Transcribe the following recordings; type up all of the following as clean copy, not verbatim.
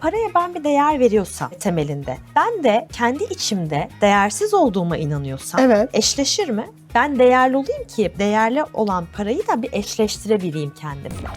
paraya ben bir değer veriyorsam temelinde, ben de kendi içimde değersiz olduğuma inanıyorsam Evet. eşleşir mi? Ben değerli olayım ki değerli olan parayı da bir eşleştirebileyim kendimle.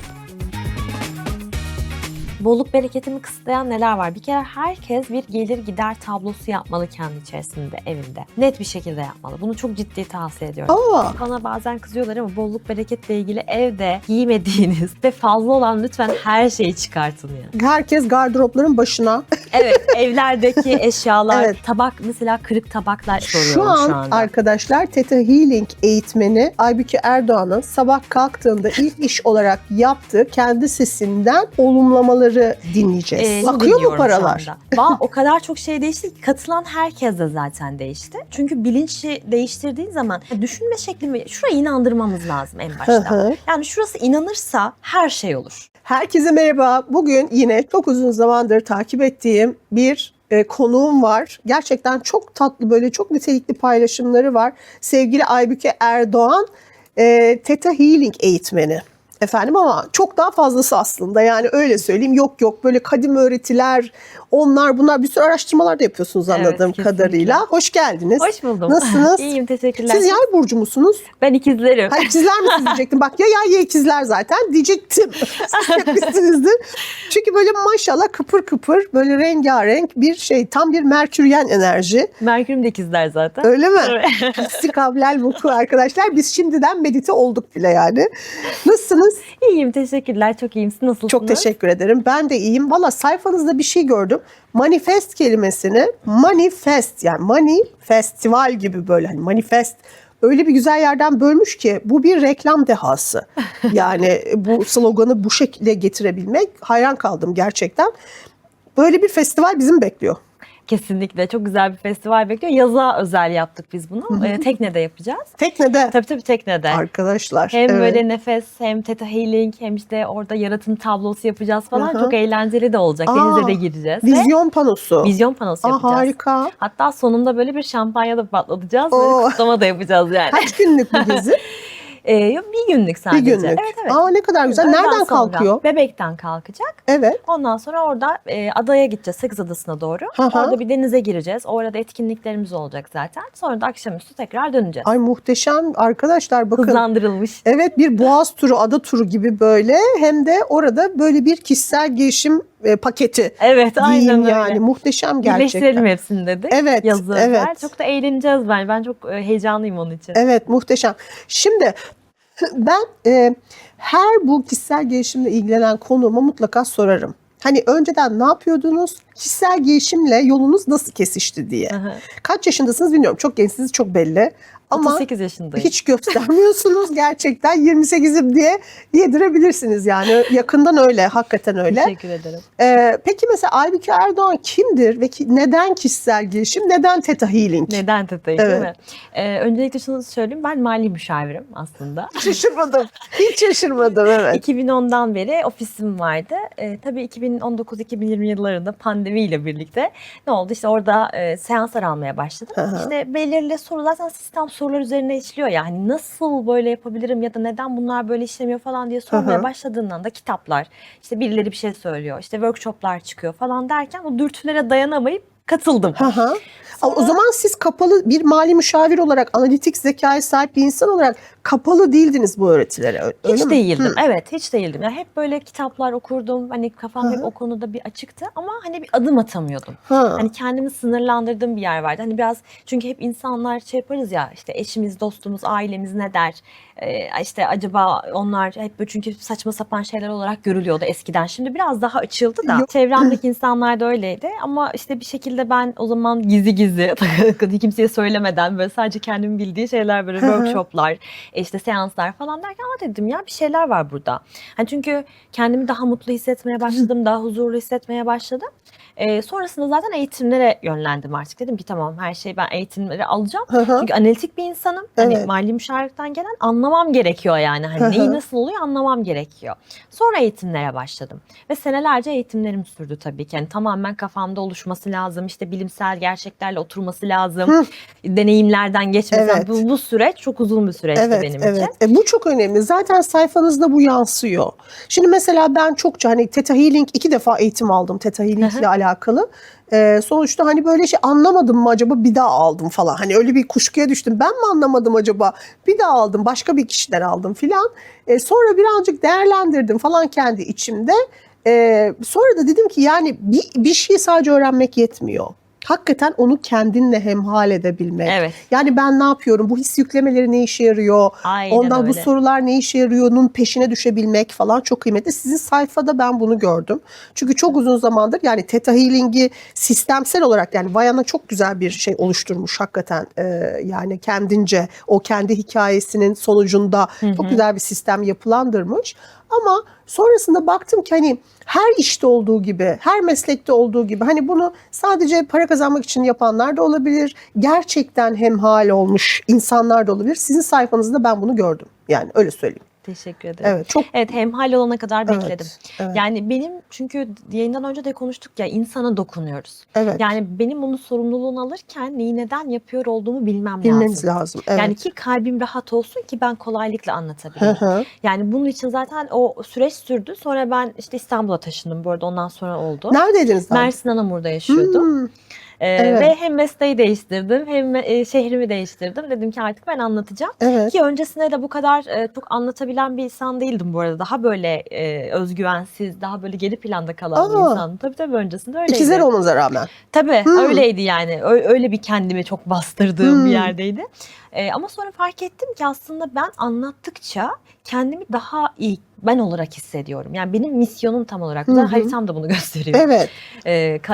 Bolluk bereketimi kısıtlayan neler var? Bir kere herkes bir gelir gider tablosu yapmalı kendi içerisinde, evinde. Net bir şekilde yapmalı. Bunu çok ciddi tavsiye ediyorum. Bana bazen kızıyorlar ama bolluk bereketle ilgili evde giymediğiniz ve fazla olan lütfen her şeyi çıkartın yani. Herkes gardıropların başına. Evet, evlerdeki eşyalar, Evet. tabak mesela kırık tabaklar Şu soruyorum an şu anda. arkadaşlar Theta Healing eğitmeni Aybüke Erdoğan'ın sabah kalktığında ilk iş olarak yaptığı kendi sesinden olumlamaları dinleyeceğiz. Bunu Akıyor mu dinliyorum paralar? şu anda. O kadar çok şey değişti ki katılan herkes de zaten değişti. Çünkü bilinci değiştirdiğin zaman düşünme şeklimi şuraya inandırmamız lazım en başta. Yani şurası inanırsa her şey olur. Herkese merhaba. Bugün yine çok uzun zamandır takip ettiğim bir konuğum var. Gerçekten çok tatlı, böyle çok nitelikli paylaşımları var. Sevgili Aybüke Erdoğan, Theta Healing eğitmeni. Efendim ama çok daha fazlası aslında, yani öyle söyleyeyim. Yok böyle kadim öğretiler, onlar bunlar, bir sürü araştırmalar da yapıyorsunuz anladığım kadarıyla. Hoş geldiniz. Hoş buldum. Nasılsınız? İyiyim, teşekkürler. Siz yay burcu musunuz? Ben ikizlerim. Hayır, ikizler misiniz diyecektim. Bak ya yay ya ikizler zaten diyecektim. Siz yapmışsınızdır. Çünkü böyle maşallah kıpır kıpır, böyle rengarenk bir şey. Tam bir merküryen enerji. Merkür'üm de ikizler zaten. Öyle mi? Evet. İstikablel vuku arkadaşlar. Biz şimdiden medite olduk bile yani. Nasılsınız? İyiyim, teşekkürler. Çok iyiyim. Siz nasılsınız? Çok teşekkür ederim. Ben de iyiyim. Valla sayfanızda bir şey gördüm. Manifest kelimesini, manifest yani money festival gibi, böyle hani manifest, öyle bir güzel yerden bölmüş ki bu bir reklam dehası. Yani bu sloganı bu şekilde getirebilmek, hayran kaldım gerçekten. Böyle bir festival bizim bekliyor. Kesinlikle. Çok güzel bir festival bekliyor. Yaza özel yaptık biz bunu. Teknede yapacağız. Teknede. Tabii teknede. Arkadaşlar. Hem evet. böyle nefes, hem Theta Healing, hem işte orada yaratım tablosu yapacağız falan. Çok eğlenceli de olacak. Denize de gireceğiz. Vizyon panosu. Vizyon panosu yapacağız. Harika. Hatta sonunda böyle bir şampanya da patlatacağız. Böyle kutlama da yapacağız yani. Kaç günlük bu gezi? Bir günlük sadece. Bir günlük. Evet. Ne kadar güzel. Öğleden Nereden sonra kalkıyor? Bebek'ten kalkacak. Evet. Ondan sonra orada adaya gideceğiz, Sakız Adası'na doğru. Orada bir denize gireceğiz. Orada etkinliklerimiz olacak zaten. Sonra da akşamüstü tekrar döneceğiz. Ay muhteşem arkadaşlar, bakın. Hızlandırılmış. Evet, bir boğaz turu, ada turu gibi böyle, hem de orada böyle bir kişisel gelişim paketi. Evet, aynen öyle. Yani muhteşem gerçekten. Birleştirelim hepsini dedik. Evet, Yazı evet. özel. Çok da eğleneceğiz ben. Ben çok heyecanlıyım onun için. Evet, muhteşem. Şimdi ben her bu kişisel gelişimle ilgilenen konuğuma mutlaka sorarım. Hani önceden ne yapıyordunuz? Kişisel gelişimle yolunuz nasıl kesişti diye. Kaç yaşındasınız bilmiyorum. Çok gençsiniz, çok belli. Ama 38 yaşındayım. hiç göstermiyorsunuz gerçekten. 28'im diye yedirebilirsiniz yani. Yakından öyle, hakikaten öyle. Teşekkür ederim. Peki mesela Aybüke Erdoğan kimdir ve neden kişisel gelişim, neden Theta Healing? Neden Theta Evet. değil mi? Öncelikle şunu söyleyeyim. Ben mali müşavirim aslında. Şaşırmadım. Hiç şaşırmadım, evet. 2010'dan beri ofisim vardı. Tabii 2019-2020 yıllarında pandemiyle birlikte ne oldu? İşte orada seanslar almaya başladım. İşte belirli soru, zaten sistem sorular üzerine işliyor ya. Hani nasıl böyle yapabilirim ya da neden bunlar böyle işlemiyor falan diye sormaya başladığından da kitaplar, işte birileri bir şey söylüyor, işte workshoplar çıkıyor falan derken o dürtülere dayanamayıp katıldım. O zaman siz kapalı bir mali müşavir olarak, analitik zekaya sahip bir insan olarak kapalı değildiniz bu öğretilere. Hiç değildim. Evet, hiç değildim. Yani hep böyle kitaplar okurdum. Hani kafam hep o konuda bir açıktı ama hani bir adım atamıyordum. Hani kendimi sınırlandırdığım bir yer vardı. Hani biraz, çünkü hep insanlar şey yaparız ya, işte eşimiz, dostumuz, ailemiz ne der? İşte acaba onlar hep böyle, çünkü saçma sapan şeyler olarak görülüyordu eskiden. Şimdi biraz daha açıldı da. Çevremdeki insanlar da öyleydi ama işte bir şekilde ben o zaman gizli gizli kimseye söylemeden böyle sadece kendimin bildiği şeyler, böyle workshoplar, işte seanslar falan derken ama dedim ya bir şeyler var burada. Hani çünkü kendimi daha mutlu hissetmeye başladım, daha huzurlu hissetmeye başladım. Sonrasında zaten eğitimlere yönlendim artık. Dedim ki tamam, her şeyi ben eğitimleri alacağım. Çünkü analitik bir insanım. Hani mali müşavirlikten gelen, anlamam gerekiyor yani. Hani neyi nasıl oluyor anlamam gerekiyor. Sonra eğitimlere başladım. Ve senelerce eğitimlerim sürdü tabii ki. Yani tamamen kafamda oluşması lazım. işte bilimsel gerçeklerle oturması lazım. Deneyimlerden geçmesi. Evet. Bu süreç çok uzun bir süreçti benim için. Bu çok önemli. Zaten sayfanızda bu yansıyor. Şimdi mesela ben çokça hani Theta Healing 2 defa eğitim aldım Theta Healing ile alakalı. Sonuçta hani böyle şey anlamadım mı acaba bir daha aldım falan. Hani öyle bir kuşkuya düştüm. Ben mi anlamadım acaba? Bir daha aldım. Başka bir kişiden aldım filan. Sonra birazcık değerlendirdim falan kendi içimde. Sonra da dedim ki yani bir şeyi sadece öğrenmek yetmiyor. Hakikaten onu kendinle hemhal edebilmek. Evet. Yani ben ne yapıyorum? Bu his yüklemeleri ne işe yarıyor? Aynen Ondan bu öyle. sorular ne işe yarıyor'nun peşine düşebilmek falan çok kıymetli. Sizin sayfada ben bunu gördüm. Çünkü çok uzun zamandır yani Theta Healing'i sistemsel olarak yani Vayana çok güzel bir şey oluşturmuş hakikaten. Yani kendince o kendi hikayesinin sonucunda çok güzel bir sistem yapılandırmış. Ama sonrasında baktım ki hani her işte olduğu gibi, her meslekte olduğu gibi hani bunu sadece para kazanmak için yapanlar da olabilir. Gerçekten hemhal olmuş insanlar da olabilir. Sizin sayfanızda ben bunu gördüm. Yani öyle söyleyeyim. Teşekkür ederim. Evet, çok hemhal olana kadar bekledim. evet. Yani benim çünkü yayından önce de konuştuk ya insana dokunuyoruz. Evet. Yani benim bunun sorumluluğunu alırken neyi neden yapıyor olduğumu bilmem Bilmeniz lazım. lazım. Evet. Yani ki kalbim rahat olsun ki ben kolaylıkla anlatabileyim. Yani bunun için zaten o süreç sürdü. Sonra ben işte İstanbul'a taşındım bu arada ondan sonra oldu. Neredeydiniz? Mersin Anamur'da yaşıyordum. Evet. Ve hem mesleği değiştirdim hem şehrimi değiştirdim. Dedim ki artık ben anlatacağım. Evet. Ki öncesinde de bu kadar çok anlatabilen bir insan değildim bu arada. Daha böyle özgüvensiz, daha böyle geri planda kalan bir insandım. Tabii öncesinde öyleydi. İkizler olmanıza rağmen. Tabii öyleydi yani. Öyle bir kendimi çok bastırdığım bir yerdeydi. Ama sonra fark ettim ki aslında ben anlattıkça kendimi daha iyi ben olarak hissediyorum. Yani benim misyonum tam olarak. Zaten haritam da bunu gösteriyor. Evet.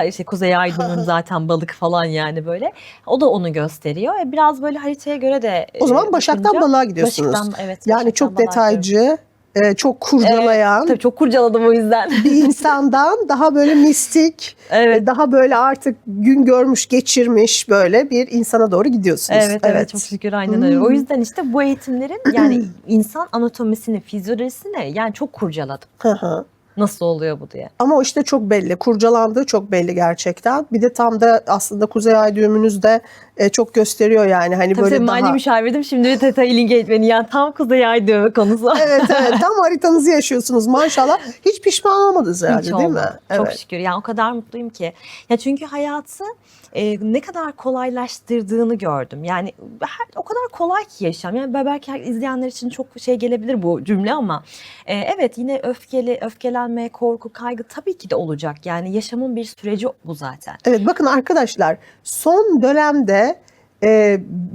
İşte Kuzey Aydın'ın zaten balık falan yani böyle. O da onu gösteriyor. Biraz böyle haritaya göre de O zaman Başak'tan bakınca, balığa gidiyorsunuz. evet, yani Başak'tan çok balığa detaycı, çok kurcalayan tabii çok kurcaladım o yüzden. bir insandan daha böyle mistik, Evet. daha böyle artık gün görmüş, geçirmiş böyle bir insana doğru gidiyorsunuz. Evet çok şükür aynen öyle. O yüzden işte bu eğitimlerin yani insan anatomisini, fizyolojisini yani çok kurcaladım. Nasıl oluyor bu diye. Ama o işte çok belli. Kurcalandığı çok belli gerçekten. Bir de tam da aslında Kuzey Ay düğümünüz de çok gösteriyor yani. Hani Tabii böyle mali daha... müşavirdim. Şimdi de Theta Healing eğitmeni. Yani tam Kuzey Ay düğümü konusu. Evet tam haritanızı yaşıyorsunuz maşallah. Hiç pişman olmadınız herhalde Hiç değil olmadım. mi? Çok Evet. şükür. Yani o kadar mutluyum ki. Ya çünkü hayatı ne kadar kolaylaştırdığını gördüm. Yani o kadar kolay ki yaşam. Yani belki izleyenler için çok şey gelebilir bu cümle ama evet yine öfkelenme, korku, kaygı tabii ki de olacak. Yani yaşamın bir süreci bu zaten. Evet bakın arkadaşlar son dönemde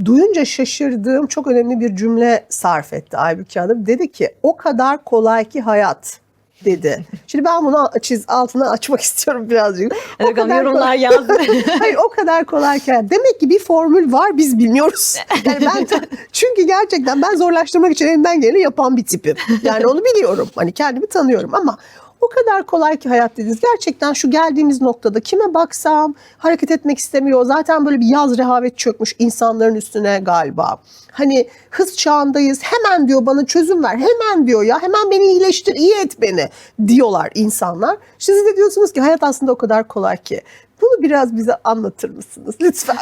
duyunca şaşırdığım çok önemli bir cümle sarf etti Aybüke Hanım. Dedi ki o kadar kolay ki hayat dedi. Şimdi ben bunu altına açmak istiyorum birazcık. Evet, yorumlar yazdı. Hayır o kadar kolay ki. Demek ki bir formül var biz bilmiyoruz. Yani çünkü gerçekten ben zorlaştırmak için elimden geleni yapan bir tipim. Yani onu biliyorum. Hani kendimi tanıyorum ama o kadar kolay ki hayat dediniz. Gerçekten şu geldiğimiz noktada kime baksam hareket etmek istemiyor. Zaten böyle bir yaz rehavet çökmüş insanların üstüne galiba. Hani hız çağındayız. Hemen diyor bana çözüm ver. Hemen diyor ya. Hemen beni iyileştir, iyi et beni diyorlar insanlar. Siz de diyorsunuz ki hayat aslında o kadar kolay ki. Bunu biraz bize anlatır mısınız lütfen?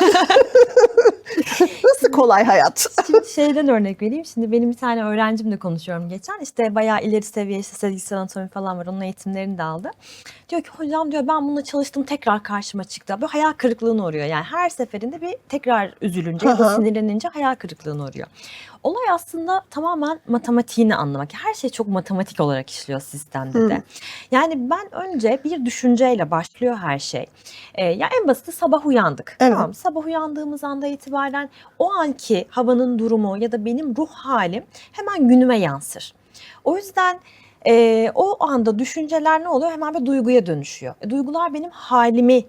Nasıl kolay hayat? Şimdi şeyden örnek vereyim. Şimdi benim bir tane öğrencimle konuşuyorum geçen. İşte bayağı ileri seviye işte sezgisel anatomi falan var. Onun eğitimlerini de aldı. Diyor ki hocam diyor ben bununla çalıştım tekrar karşıma çıktı. Böyle hayal kırıklığına uğruyor. Yani her seferinde bir tekrar üzülünce ya da sinirlenince hayal kırıklığına uğruyor. Olay aslında tamamen matematiğini anlamak. Her şey çok matematik olarak işliyor sistemde de. Yani ben önce bir düşünceyle başlıyor her şey. Ya en basiti sabah uyandık. Evet. Tamam, sabah uyandığımız anda itibaren o anki havanın durumu ya da benim ruh halim hemen günüme yansır. O yüzden o anda düşünceler ne oluyor? Hemen bir duyguya dönüşüyor. Duygular benim halimi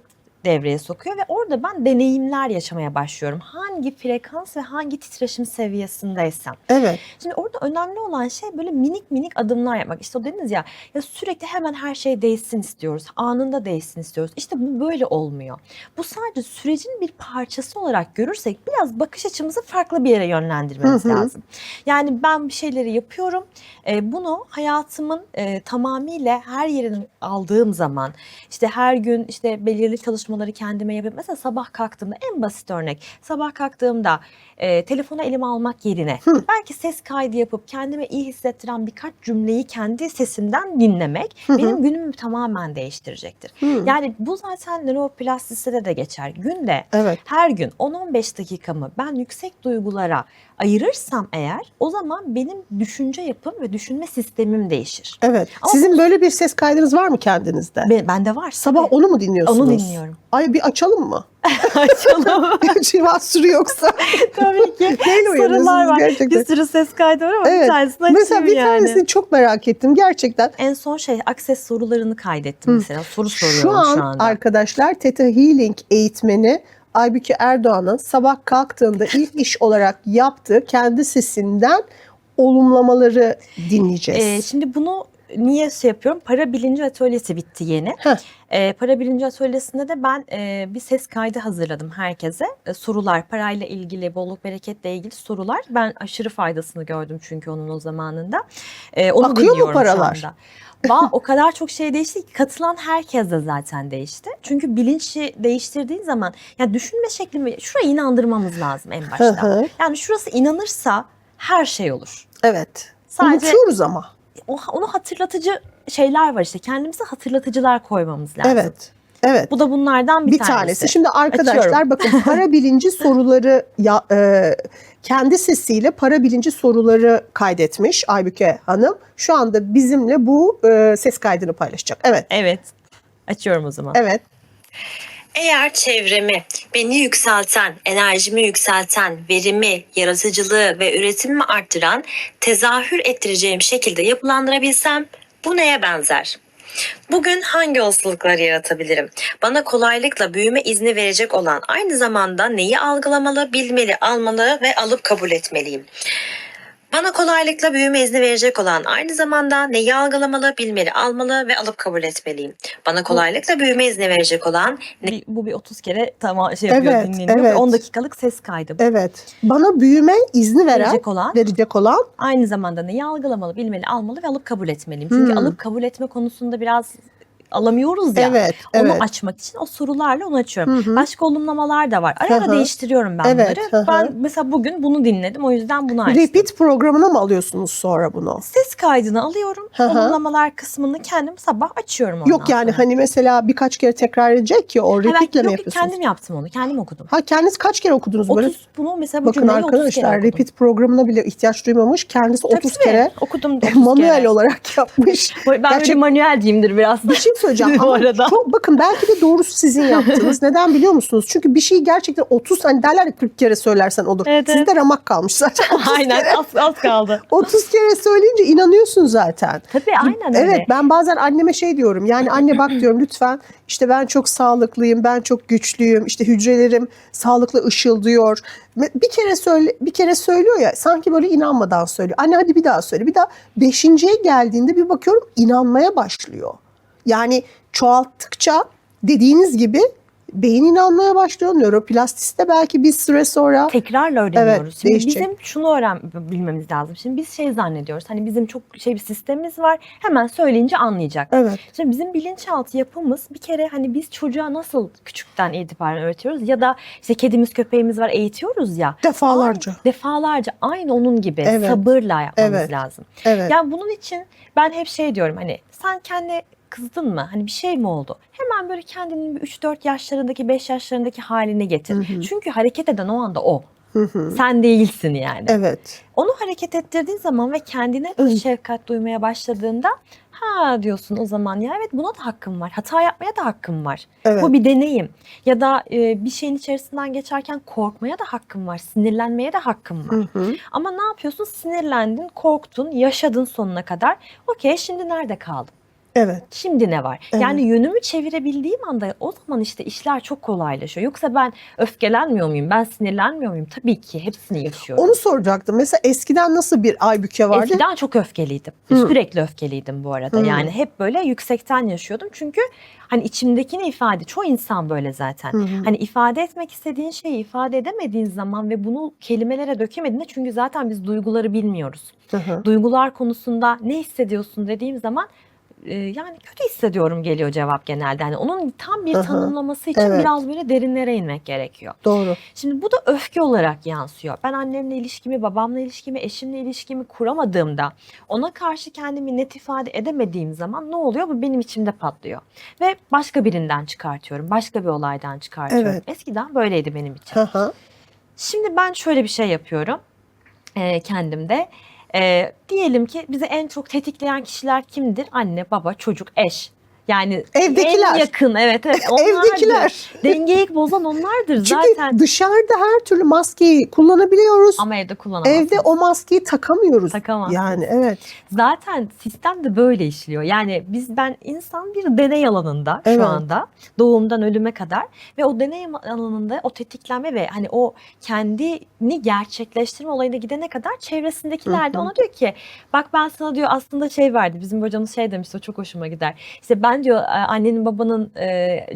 devreye sokuyor ve orada ben deneyimler yaşamaya başlıyorum. Hangi frekans ve hangi titreşim seviyesindeysem. Evet. Şimdi orada önemli olan şey böyle minik minik adımlar yapmak. İşte o dediniz ya sürekli hemen her şey değişsin istiyoruz. Anında değişsin istiyoruz. İşte bu böyle olmuyor. Bu sadece sürecin bir parçası olarak görürsek biraz bakış açımızı farklı bir yere yönlendirmemiz lazım. Yani ben bir şeyleri yapıyorum. Bunu hayatımın tamamıyla her yerine aldığım zaman işte her gün işte belirli çalışmalar çalışmaları kendime yapıp mesela sabah kalktığımda en basit örnek sabah kalktığımda telefonu elime almak yerine belki ses kaydı yapıp kendime iyi hissettiren birkaç cümleyi kendi sesimden dinlemek benim günümü tamamen değiştirecektir. Yani bu zaten nöroplastisite de geçer. Günde her gün 10-15 dakikamı ben yüksek duygulara ayırırsam eğer o zaman benim düşünce yapım ve düşünme sistemim değişir. Evet. Ama Sizin böyle bir ses kaydınız var mı kendinizde? Bende var. Sabah onu mu dinliyorsunuz? Onu dinliyorum. Ay bir açalım mı? Açalım. Mahsuru yoksa. Tabii ki. Neyle Sorular uyanıyorsunuz var. gerçekten? Bir sürü ses kaydı var ama bir tanesini açayım Mesela bir tanesini çok merak ettim gerçekten. En son Access sorularını kaydettim mesela. Soru soruyorum Şu anda. Arkadaşlar Theta Healing eğitmeni Aybüke Erdoğan'ın sabah kalktığında ilk iş olarak yaptığı kendi sesinden olumlamaları dinleyeceğiz. Şimdi bunu niye yapıyorum? Para bilinci atölyesi bitti yeni. Para bilinci atölyesinde de ben bir ses kaydı hazırladım herkese. Sorular, parayla ilgili, bolluk bereketle ilgili sorular. Ben aşırı faydasını gördüm çünkü onun o zamanında. Onu Akıyor mu paralar? Şu anda. O kadar çok şey değişti ki katılan herkes de zaten değişti. Çünkü bilinci değiştirdiğin zaman yani düşünme şeklimi şuraya inandırmamız lazım en başta. Yani şurası inanırsa her şey olur. Evet. Sadece unutuyoruz ama. Onu hatırlatıcı şeyler var işte. Kendimize hatırlatıcılar koymamız lazım. Evet. Evet. Bu da bunlardan bir tanesi. Şimdi arkadaşlar açıyorum. Bakın para bilinci soruları kendi sesiyle para bilinci soruları kaydetmiş Aybüke Hanım. Şu anda bizimle bu ses kaydını paylaşacak. Evet. Evet. Açıyorum o zaman. Evet. Eğer çevremi, beni yükselten, enerjimi yükselten, verimi, yaratıcılığı ve üretimimi arttıran, tezahür ettireceğim şekilde yapılandırabilsem bu neye benzer? Bugün hangi olasılıkları yaratabilirim? Bana kolaylıkla büyüme izni verecek olan aynı zamanda neyi algılamalı, bilmeli, almalı ve alıp kabul etmeliyim? Bana kolaylıkla büyüme izni verecek olan aynı zamanda neyi algılamalı, bilmeli, almalı ve alıp kabul etmeliyim. Bana kolaylıkla büyüme izni verecek olan... Bu bir 30 kere yapıyor, dinleniyor. Evet. 10 dakikalık ses kaydı. Evet. Bana büyüme izni verecek olan aynı zamanda neyi algılamalı, bilmeli, almalı ve alıp kabul etmeliyim. Çünkü alıp kabul etme konusunda biraz alamıyoruz ya. Onu açmak için o sorularla onu açıyorum. Başka olumlamalar da var. Ara değiştiriyorum ben bunları. Ben mesela bugün bunu dinledim. O yüzden bunu açtım. Repeat programına mı alıyorsunuz sonra bunu? Ses kaydını alıyorum. Olumlamalar kısmını kendim sabah açıyorum ondan Yok yani sonra. hani mesela birkaç kere tekrar edecek ki o repeatle mi yapıyorsunuz? Kendim yaptım onu. Kendim okudum. Kendiniz kaç kere okudunuz böyle? Bunu mesela bu bakın cümleyi 30 kere arkadaşlar okudum. repeat programına bile ihtiyaç duymamış. Kendisi 30 kere okudum. 30 manuel kere. olarak yapmış. Ben böyle manuelciyimdir biraz. Bir şey söyleyeceğim ama bakın belki de doğrusu sizin yaptığınız. Neden biliyor musunuz? Çünkü bir şeyi gerçekten 30 hani derler ya 40 kere söylersen olur. Sizde ramak kalmış zaten. Aynen az kaldı. 30 kere söyleyince inanıyorsun zaten. Tabii aynen öyle. Evet ben bazen anneme şey diyorum. Yani anne bak diyorum lütfen işte ben çok sağlıklıyım, ben çok güçlüyüm. İşte hücrelerim sağlıklı ışıldıyor. Bir kere söylüyor ya sanki böyle inanmadan söylüyor. Anne hadi bir daha söyle. Bir daha 5.'ye geldiğinde bir bakıyorum inanmaya başlıyor. Yani çoğalttıkça dediğiniz gibi beyin inanmaya başlıyor. Nöroplastisite belki bir süre sonra tekrarla öğreniyoruz. Evet, Şimdi değişecek. bizim şunu bilmemiz lazım. Şimdi biz zannediyoruz. Hani bizim çok bir sistemimiz var. Hemen söyleyince anlayacak. Evet. Şimdi bizim bilinçaltı yapımız bir kere hani biz çocuğa nasıl küçükten itibaren öğretiyoruz ya da işte kedimiz köpeğimiz var eğitiyoruz ya. Defalarca aynı onun gibi sabırla yapmamız lazım. Evet. Yani bunun için ben hep diyorum hani sen kendi kızdın mı? Hani bir şey mi oldu? Hemen böyle kendinin 3-4 yaşlarındaki 5 yaşlarındaki haline getir. Çünkü hareket eden o anda o. Sen değilsin yani. Evet. Onu hareket ettirdiğin zaman ve kendine şefkat duymaya başladığında diyorsun o zaman ya evet buna da hakkım var. Hata yapmaya da hakkım var. Evet. Bu bir deneyim. Ya da bir şeyin içerisinden geçerken korkmaya da hakkım var. Sinirlenmeye de hakkım var. Ama ne yapıyorsun? Sinirlendin, korktun, yaşadın sonuna kadar. Okey şimdi nerede kaldım? Evet. Şimdi ne var? Evet. Yani yönümü çevirebildiğim anda o zaman işte işler çok kolaylaşıyor. Yoksa ben öfkelenmiyor muyum? Ben sinirlenmiyor muyum? Tabii ki hepsini yaşıyorum. Onu soracaktım. Mesela eskiden nasıl bir Aybüke vardı? Eskiden çok öfkeliydim. Sürekli öfkeliydim bu arada. Yani hep böyle yüksekten yaşıyordum. Çünkü hani içimdekini çoğu insan böyle zaten. Hani ifade etmek istediğin şeyi ifade edemediğin zaman ve bunu kelimelere dökemediğinde çünkü zaten biz duyguları bilmiyoruz. Duygular konusunda ne hissediyorsun dediğim zaman yani kötü hissediyorum geliyor cevap genelde. Yani onun tam bir Hı hı. tanımlaması için Evet. biraz böyle derinlere inmek gerekiyor. Doğru. Şimdi bu da öfke olarak yansıyor. Ben annemle ilişkimi, babamla ilişkimi, eşimle ilişkimi kuramadığımda, ona karşı kendimi net ifade edemediğim zaman ne oluyor? Bu benim içimde patlıyor. Ve başka birinden çıkartıyorum, başka bir olaydan çıkartıyorum. Evet. Eskiden böyleydi benim için. Hı hı. Şimdi ben şöyle bir şey yapıyorum kendimde. Diyelim ki bizi en çok tetikleyen kişiler kimdir? Anne, baba, çocuk, eş. Yani Evdekiler. en yakın, evet onlardır. Evdekiler. Dengeyi bozan onlardır Çünkü zaten. dışarıda her türlü maskeyi kullanabiliyoruz. Ama evde kullanamazsın. Evde o maskeyi takamıyoruz. Takamazsın. Yani evet. Zaten sistem de böyle işliyor. Yani ben insan bir deney alanında Evet. şu anda doğumdan ölüme kadar ve o deney alanında o tetiklenme ve hani o kendini gerçekleştirme olayına gidene kadar çevresindekiler de ona diyor ki bak ben sana diyor aslında şey verdi. Bizim hocamız şey demişti, o çok hoşuma gider. İşte ben diyor annenin babanın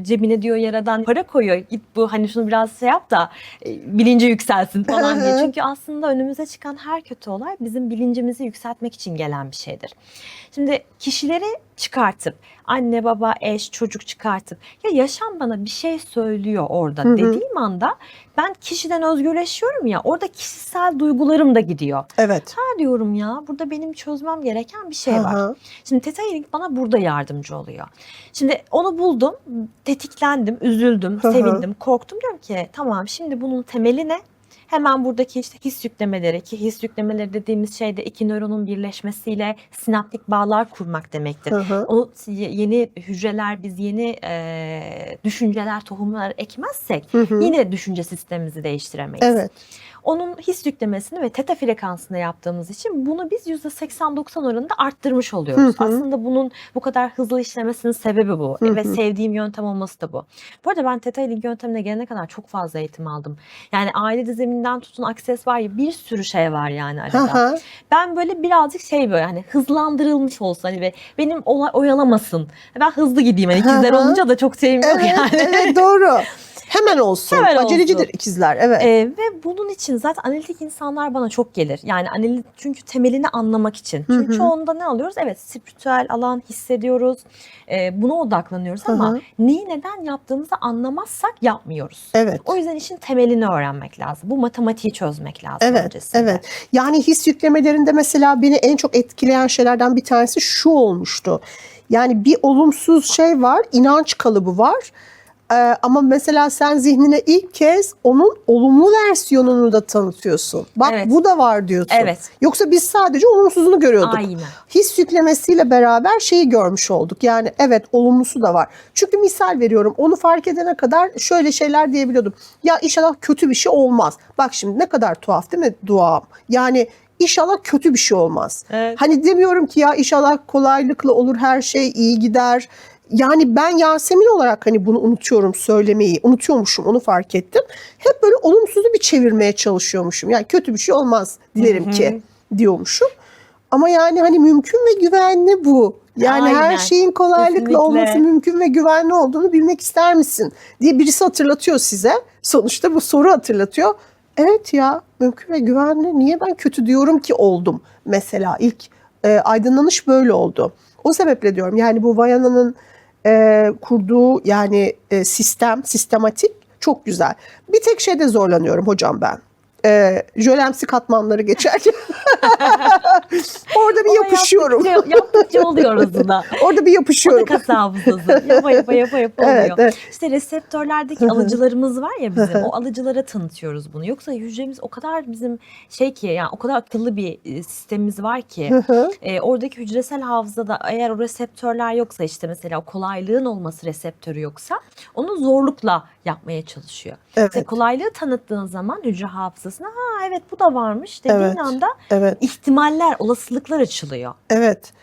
cebine diyor yaradan para koyuyor. Git bu hani şunu biraz şey yap da bilinci yükselsin falan diye. Çünkü aslında önümüze çıkan her kötü olay bizim bilincimizi yükseltmek için gelen bir şeydir. Şimdi kişileri çıkartıp anne baba eş çocuk çıkartıp ya yaşam bana bir şey söylüyor orada dediğim anda ben kişiden özgürleşiyorum ya, orada kişisel duygularım da gidiyor. Evet. Ha diyorum ya burada benim çözmem gereken bir şey Hı var. hı. Şimdi Theta Healing bana burada yardımcı oluyor. Şimdi onu buldum, tetiklendim, üzüldüm, Hı hı. sevindim, korktum. Diyorum ki tamam şimdi bunun temeli ne? Hemen buradaki işte his yüklemeleri, ki his yüklemeleri dediğimiz şey de iki nöronun birleşmesiyle sinaptik bağlar kurmak demektir. Hı hı. O yeni hücreler, biz yeni düşünceler, tohumlar ekmezsek yine düşünce sistemimizi değiştiremeyiz. Evet. Onun his yüklemesini ve teta frekansında yaptığımız için bunu biz %80-90 oranında arttırmış oluyoruz. Aslında bunun bu kadar hızlı işlemesinin sebebi bu. Ve sevdiğim yöntem olması da bu. Bu arada ben Theta Healing yöntemine gelene kadar çok fazla eğitim aldım. Yani aile diziminden tutun akses var ya, bir sürü şey var yani arada. Ben böyle birazcık şey böyle hani hızlandırılmış olsa hani ve benim olay oyalamasın. Ben hızlı gideyim. Hani ikizler olunca da çok şeyim yok yani. Evet doğru. Hemen olsun. Hemen Acelecidir olsun. ikizler. Evet. Ve bunun için zaten analitik insanlar bana çok gelir. Yani çünkü temelini anlamak için. Çünkü çoğunda ne alıyoruz? Evet, spiritüel alan hissediyoruz. Buna odaklanıyoruz ama neyi neden yaptığımızı anlamazsak yapmıyoruz. Evet. O yüzden işin temelini öğrenmek lazım. Bu matematiği çözmek lazım Evet, öncesinde. evet. Yani his yüklemelerinde mesela beni en çok etkileyen şeylerden bir tanesi şu olmuştu. Yani bir olumsuz şey var, inanç kalıbı var. Ama mesela sen zihnine ilk kez onun olumlu versiyonunu da tanıtıyorsun. Bak Evet. bu da var diyorsun. Evet. Yoksa biz sadece olumsuzunu görüyorduk. Aynen. His yüklemesiyle beraber şeyi görmüş olduk. Yani evet olumlusu da var. Çünkü misal veriyorum, onu fark edene kadar şöyle şeyler diyebiliyordum. Ya inşallah kötü bir şey olmaz. Bak şimdi ne kadar tuhaf değil mi duam? Yani İnşallah kötü bir şey olmaz. Evet. Hani demiyorum ki ya inşallah kolaylıkla olur, her şey iyi gider. Yani ben Yasemin olarak hani bunu unutuyorum söylemeyi. Unutuyormuşum, onu fark ettim. Hep böyle olumsuzu bir çevirmeye çalışıyormuşum. Yani kötü bir şey olmaz dilerim ki diyormuşum. Ama yani hani mümkün ve güvenli bu. Yani Aynen. her şeyin kolaylıkla Kesinlikle. olması mümkün ve güvenli olduğunu bilmek ister misin diye birisi hatırlatıyor size. Sonuçta bu soru hatırlatıyor. Evet ya, mümkün ve güvenli. Niye ben kötü diyorum ki oldum mesela. İlk aydınlanış böyle oldu. O sebeple diyorum yani bu Vayana'nın kurduğu yani sistematik çok güzel. Bir tek şeyde zorlanıyorum hocam ben. Jölemsi katmanları geçerken orada bir yapışıyorum. Yaptıkça oluyor aslında. Orada bir O da yapışıyorum. kas hafızası. Yapa oluyor. Evet, evet. İşte reseptörlerdeki alıcılarımız var ya bizim. O alıcılara tanıtıyoruz bunu. Yoksa hücremiz o kadar bizim şey ki, yani o kadar akıllı bir sistemimiz var ki. Oradaki hücresel hafızada eğer o reseptörler yoksa, işte mesela o kolaylığın olması reseptörü yoksa, onu zorlukla yapmaya çalışıyor. Evet. İşte kolaylığı tanıttığın zaman hücre hafızasına ha evet bu da varmış dediğin Evet, anda evet. ihtimaller, olasılıklar açılıyor. Evet.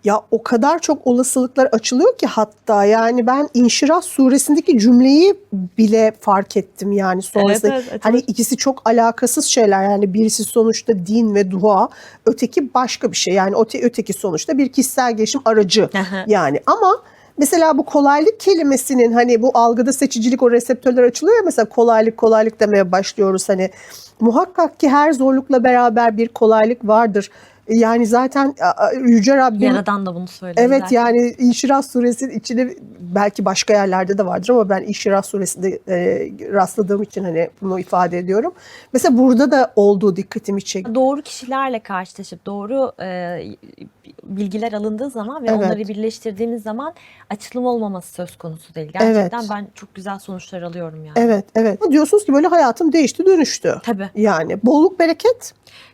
Ya o kadar çok olasılıklar açılıyor ki hatta yani ben İnşirah suresindeki cümleyi bile fark ettim yani sonrasında. Evet, evet. Hani ikisi çok alakasız şeyler, yani birisi sonuçta din ve dua, öteki başka bir şey. Yani öteki sonuçta bir kişisel gelişim aracı yani. Ama mesela bu kolaylık kelimesinin hani bu algıda seçicilik, o reseptörler açılıyor ya, mesela kolaylık demeye başlıyoruz hani. Muhakkak ki her zorlukla beraber bir kolaylık vardır. Yani zaten Yüce Rabbim, Yaradan da bunu söyledi evet zaten. yani İnşirah suresinin içine, belki başka yerlerde de vardır ama ben İnşirah suresinde rastladığım için hani bunu ifade ediyorum. Mesela burada da olduğu dikkatimi çekti. Doğru kişilerle karşılaşıp doğru bilgiler alındığı zaman ve Evet. onları birleştirdiğimiz zaman açılım olmaması söz konusu değil. Gerçekten Evet. ben çok güzel sonuçlar alıyorum yani. Evet, evet. Diyorsunuz ki böyle hayatım değişti, dönüştü. Tabii. Yani bolluk, bereket.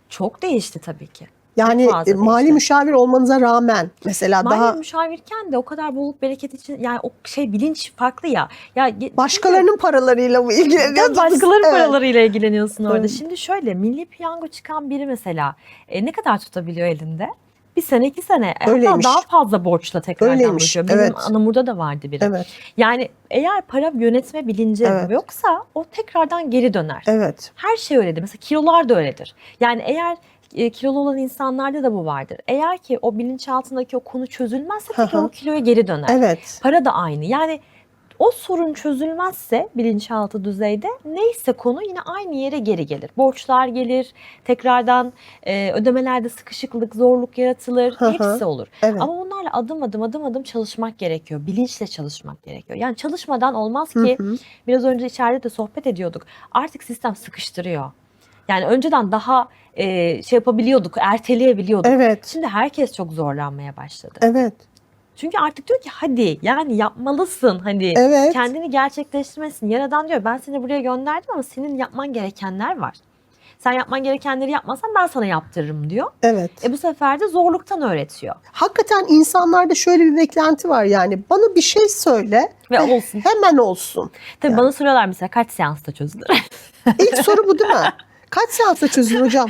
Çok değişti tabii ki. Yani Çok fazla mali değişti. müşavir olmanıza rağmen mesela Mali daha müşavirken de o kadar bolluk bereket için yani o şey bilinç farklı ya. Ya başkalarının paralarıyla mı ilgileniyordunuz? başkalarının Evet. paralarıyla ilgileniyorsun orada. Evet. Şimdi şöyle milli piyango çıkan biri mesela ne kadar tutabiliyor elinde? Bir sene, 2 sene. Öyleymiş. Hatta daha fazla borçla tekrardan Öyleymiş, borçluyor. Bizim evet. Anamur'da da vardı biri. Evet, Yani eğer para yönetme bilinci Evet. yoksa o tekrardan geri döner. evet. Her şey öyledir. Mesela kilolar da öyledir. Yani eğer kilolu olan insanlarda da bu vardır. Eğer ki o bilinçaltındaki o konu çözülmezse tekrar o kiloya geri döner. Evet. Para da aynı. Yani o sorun çözülmezse bilinçaltı düzeyde neyse konu yine aynı yere geri gelir. Borçlar gelir, tekrardan ödemelerde sıkışıklık, zorluk yaratılır, Hı hı. hepsi olur. Evet. Ama onlarla adım adım çalışmak gerekiyor. Bilinçle çalışmak gerekiyor. Yani çalışmadan olmaz ki, biraz önce içeride de sohbet ediyorduk. Artık sistem sıkıştırıyor. Yani önceden daha şey yapabiliyorduk, erteleyebiliyorduk. Evet. Şimdi herkes çok zorlanmaya başladı. Evet. Çünkü artık diyor ki hadi yani yapmalısın, hani Evet. kendini gerçekleştirmesin. Yaradan diyor ben seni buraya gönderdim ama senin yapman gerekenler var. Sen yapman gerekenleri yapmasan ben sana yaptırırım diyor. Evet. Bu sefer de zorluktan öğretiyor. Hakikaten insanlarda şöyle bir beklenti var, yani bana bir şey söyle Ve olsun. hemen olsun. Tabii Yani. bana soruyorlar mesela kaç seansta çözülür? İlk soru bu değil mi? Kaç seansta çözülür hocam?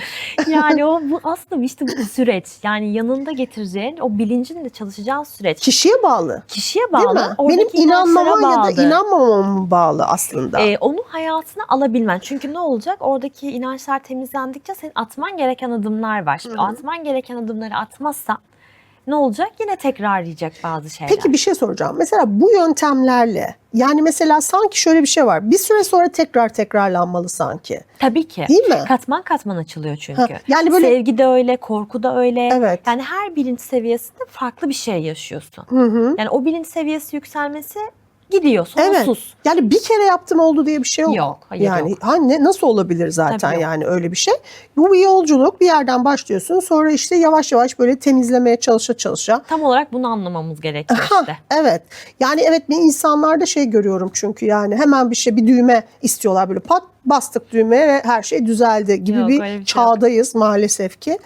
Yani bu aslında işte bu süreç. Yani yanında getireceğin o bilincinle çalışacağın süreç. Kişiye bağlı. Kişiye Değil bağlı. mi? Benim Oradaki inanmama inançlara ya da bağlı. inanmamama bağlı aslında. Onu hayatına alabilmen. Çünkü ne olacak? Oradaki inançlar temizlendikçe senin atman gereken adımlar var. Şimdi atman gereken adımları atmazsan ne olacak? Yine tekrarlayacak bazı şeyler. Peki bir şey soracağım. Mesela bu yöntemlerle, yani mesela sanki şöyle bir şey var. Bir süre sonra tekrarlanmalı sanki. Tabii ki. Değil mi? Katman katman açılıyor çünkü. Ha, yani böyle- Sevgi de öyle, korku da öyle. Evet. Yani her bilinç seviyesinde farklı bir şey yaşıyorsun. Hı. Yani o bilinç seviyesi yükselmesi gidiyor Evet. sonsuz. Yani bir kere yaptım oldu diye bir şey yok. Yok, hayır, yani yok. Nasıl olabilir zaten Tabii yok. yani öyle bir şey. Bu bir yolculuk, bir yerden başlıyorsun. Sonra işte yavaş yavaş böyle temizlemeye çalışa. Tam olarak bunu anlamamız gerekiyor Ha, işte. evet. Yani evet, bir insanlarda şey görüyorum çünkü yani hemen bir düğme istiyorlar, böyle pat bastık düğmeye ve her şey düzeldi gibi Yok, bir öyle bir şey çağdayız maalesef ki.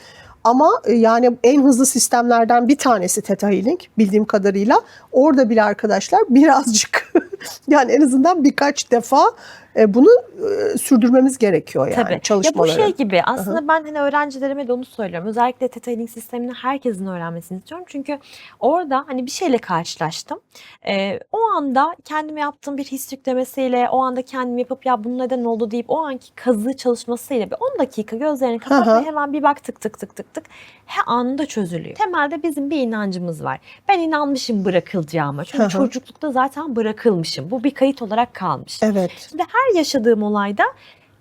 Ama yani en hızlı sistemlerden bir tanesi Theta Healing bildiğim kadarıyla. Orada bile arkadaşlar birazcık yani en azından birkaç defa bunu sürdürmemiz gerekiyor yani Tabii. Ya bu çalışmaları. şey gibi aslında ben hani öğrencilerime de onu söylüyorum. Özellikle Theta Healing sistemini herkesin öğrenmesini istiyorum. Çünkü orada hani bir şeyle karşılaştım. O anda kendime yaptığım bir his yüklemesiyle, o anda kendim yapıp ya bunun neden oldu deyip o anki kazı çalışmasıyla bir 10 dakika gözlerini kapat Hı hı. ve hemen bir bak tık tık tık tık tık anında çözülüyor. Temelde bizim bir inancımız var. Ben inanmışım bırakılacağıma. Çünkü Hı hı. çocuklukta zaten bırakılmışım. Bu bir kayıt olarak kalmış. Evet. Şimdi her yaşadığım olayda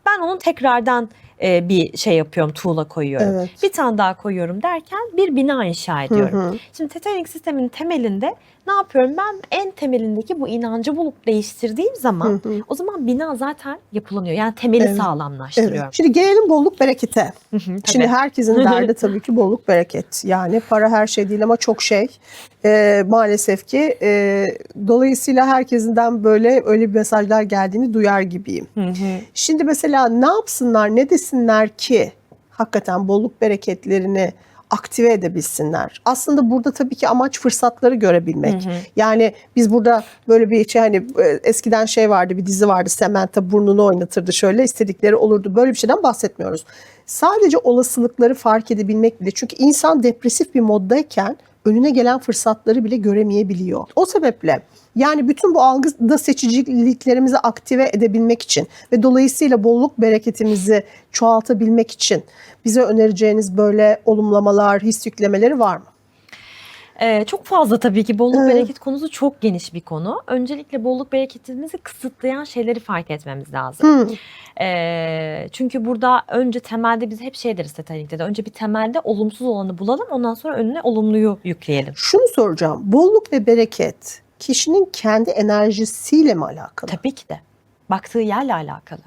ben onu tekrardan bir şey yapıyorum, tuğla koyuyorum. Evet. Bir tane daha koyuyorum derken bir bina inşa ediyorum. Şimdi Theta Healing sisteminin temelinde ne yapıyorum? Ben en temelindeki bu inancı bulup değiştirdiğim zaman o zaman bina zaten yapılanıyor. Yani temeli Evet. sağlamlaştırıyorum. Evet. Şimdi gelelim bolluk berekete. Tabii. Şimdi herkesin derdi tabii ki bolluk bereket. Yani para her şey değil ama çok şey. Maalesef ki dolayısıyla herkesinden böyle öyle bir mesajlar geldiğini duyar gibiyim. Şimdi mesela ne yapsınlar, ne desinler ki hakikaten bolluk bereketlerini aktive edebilsinler. Aslında burada tabii ki amaç fırsatları görebilmek. Yani biz burada böyle bir şey, hani eskiden şey vardı, bir dizi vardı, Samantha burnunu oynatırdı şöyle, istedikleri olurdu. Böyle bir şeyden bahsetmiyoruz. Sadece olasılıkları fark edebilmek bile. Çünkü insan depresif bir moddayken önüne gelen fırsatları bile göremeyebiliyor. O sebeple yani bütün bu algıda seçiciliklerimizi aktive edebilmek için ve dolayısıyla bolluk bereketimizi çoğaltabilmek için bize önereceğiniz böyle olumlamalar, his yüklemeleri var mı? Çok fazla tabii ki bolluk bereket konusu çok geniş bir konu. Öncelikle bolluk bereketimizi kısıtlayan şeyleri fark etmemiz lazım. Çünkü burada önce temelde biz hep şey deriz satanikte de, önce bir temelde olumsuz olanı bulalım, ondan sonra önüne olumluyu yükleyelim. Şunu soracağım. Bolluk ve bereket kişinin kendi enerjisiyle mi alakalı? Tabii ki de. Baktığı yerle alakalı.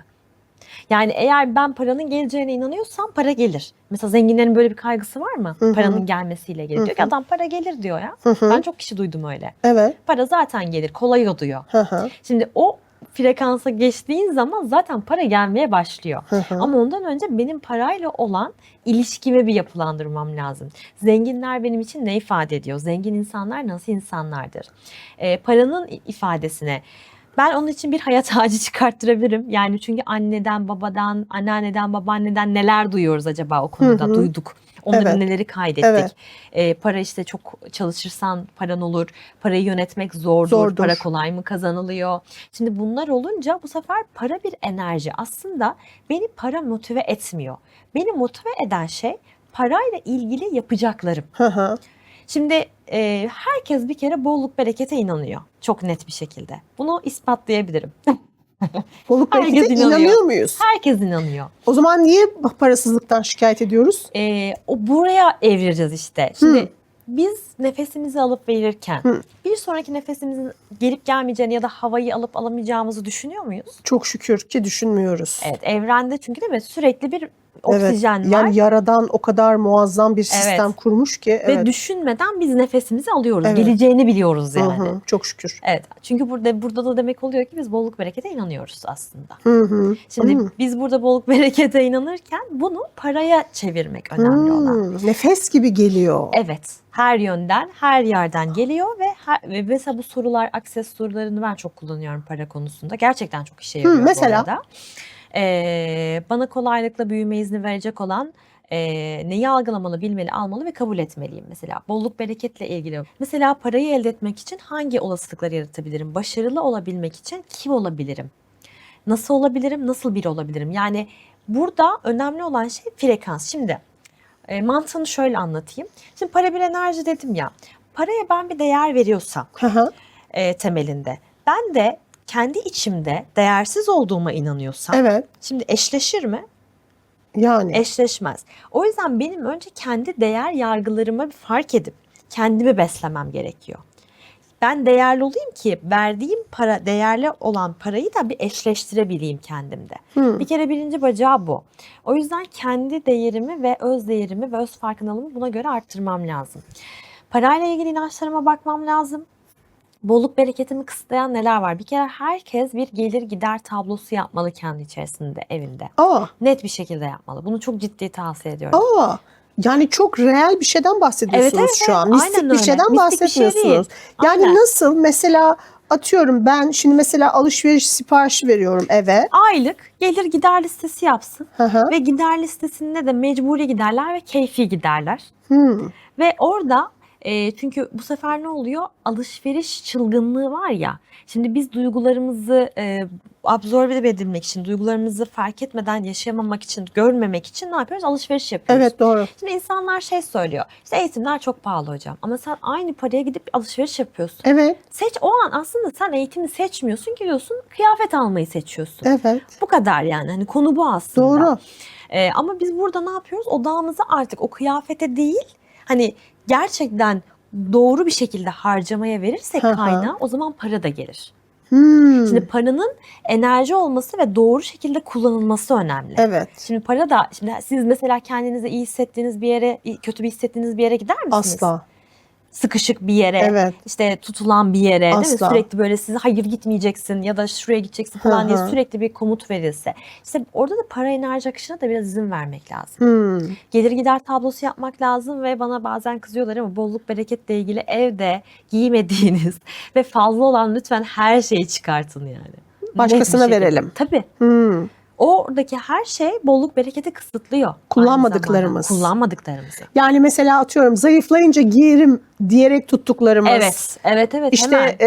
Yani eğer ben paranın geleceğine inanıyorsam para gelir. Mesela zenginlerin böyle bir kaygısı var mı? Paranın gelmesiyle gelir. Diyor ki adam para gelir diyor ya. Ben çok kişi duydum öyle. Evet. Para zaten gelir, kolay o diyor. Şimdi o frekansa geçtiğin zaman zaten para gelmeye başlıyor. Ama ondan önce benim parayla olan ilişkimi bir yapılandırmam lazım. Zenginler benim için ne ifade ediyor? Zengin insanlar nasıl insanlardır? Paranın ifadesine ben onun için bir hayat ağacı çıkarttırabilirim. Yani çünkü anneden, babadan, anneanneden, babaanneden neler duyuyoruz acaba o konuda? Duyduk. Onların neleri kaydettik. Para işte çok çalışırsan paran olur. Parayı yönetmek zordur. Para kolay mı kazanılıyor? Şimdi bunlar olunca bu sefer para bir enerji. Aslında beni para motive etmiyor. Beni motive eden şey parayla ilgili yapacaklarım. Şimdi herkes bir kere bolluk berekete inanıyor. Çok net bir şekilde. Bunu ispatlayabilirim. Bolluk berekete inanıyor muyuz? Herkes inanıyor. O zaman niye parasızlıktan şikayet ediyoruz? O buraya evireceğiz işte. Şimdi biz nefesimizi alıp verirken bir sonraki nefesimizin gelip gelmeyeceğini ya da havayı alıp alamayacağımızı düşünüyor muyuz? Çok şükür ki düşünmüyoruz. Evet, evrende çünkü değil mi? Sürekli bir oksijen var. Yani Yaradan o kadar muazzam bir sistem kurmuş ki. Ve düşünmeden biz nefesimizi alıyoruz. Geleceğini biliyoruz yani. Çok şükür. Evet. Çünkü burada da demek oluyor ki biz bolluk berekete inanıyoruz aslında. Şimdi biz burada bolluk berekete inanırken bunu paraya çevirmek önemli olan. Nefes gibi geliyor. Evet. Her yönden, her yerden geliyor ve mesela bu sorular, akses sorularını ben çok kullanıyorum para konusunda. Gerçekten çok işe yarıyor mesela? bu arada. Bana kolaylıkla büyüme izni verecek olan neyi algılamalı, bilmeli, almalı ve kabul etmeliyim mesela. Bolluk bereketle ilgili. Mesela parayı elde etmek için hangi olasılıkları yaratabilirim? Başarılı olabilmek için kim olabilirim? Nasıl olabilirim? Nasıl biri olabilirim? Yani burada önemli olan şey frekans. Şimdi mantığını şöyle anlatayım. Şimdi para bir enerji dedim ya. Paraya ben bir değer veriyorsam temelinde. Ben de kendi içimde değersiz olduğuma inanıyorsam. Şimdi eşleşir mi? Yani. Eşleşmez. O yüzden benim önce kendi değer yargılarımı bir fark edip kendimi beslemem gerekiyor. Ben değerli olayım ki verdiğim para, değerli olan parayı da bir eşleştirebileyim kendimde. Bir kere birinci bacağı bu. O yüzden kendi değerimi ve öz değerimi ve öz farkındalığımı buna göre arttırmam lazım. Parayla ilgili inançlarıma bakmam lazım. Bolluk bereketimi kısıtlayan neler var? Bir kere herkes bir gelir gider tablosu yapmalı kendi içerisinde, evinde. Net bir şekilde yapmalı. Bunu çok ciddi tavsiye ediyorum. Yani çok reel bir şeyden bahsediyorsunuz şu an. Mistik Aynen bir öyle. şeyden Mistik bahsetmiyorsunuz. Bir şey yani nasıl mesela atıyorum ben şimdi mesela alışveriş siparişi veriyorum eve. Aylık gelir gider listesi yapsın. Ve gider listesinde de mecburi giderler ve keyfi giderler. Ve orada çünkü bu sefer ne oluyor? Alışveriş çılgınlığı var ya. Şimdi biz duygularımızı absorbe edebilmek için, duygularımızı fark etmeden yaşayamamak için, görmemek için ne yapıyoruz? Alışveriş yapıyoruz. Evet, doğru. Şimdi insanlar şey söylüyor. İşte eğitimler çok pahalı hocam. Ama sen aynı paraya gidip alışveriş yapıyorsun. Evet. O an aslında sen eğitimi seçmiyorsun, gidiyorsun kıyafet almayı seçiyorsun. Evet. Bu kadar yani. Hani konu bu aslında. Doğru. Ama biz burada ne yapıyoruz? Odağımızı artık o kıyafete değil, hani gerçekten doğru bir şekilde harcamaya verirsek kaynağı, o zaman para da gelir. Şimdi paranın enerji olması ve doğru şekilde kullanılması önemli. Evet. Şimdi para da, şimdi siz mesela kendinizi iyi hissettiğiniz bir yere, kötü bir hissettiğiniz bir yere gider misiniz? Asla. Sıkışık bir yere, işte tutulan bir yere, değil mi? Sürekli böyle size hayır gitmeyeceksin ya da şuraya gideceksin falan diye sürekli bir komut verilse. İşte orada da para enerji akışına da biraz izin vermek lazım. Gelir gider tablosu yapmak lazım ve bana bazen kızıyorlar ama bolluk bereketle ilgili evde giymediğiniz ve fazla olan lütfen her şeyi çıkartın yani. Başkasına verelim. Tabii. Oradaki her şey bolluk bereketi kısıtlıyor. Kullanmadıklarımız. Kullanmadıklarımızı. Yani mesela atıyorum zayıflayınca giyerim diyerek tuttuklarımız. Evet. İşte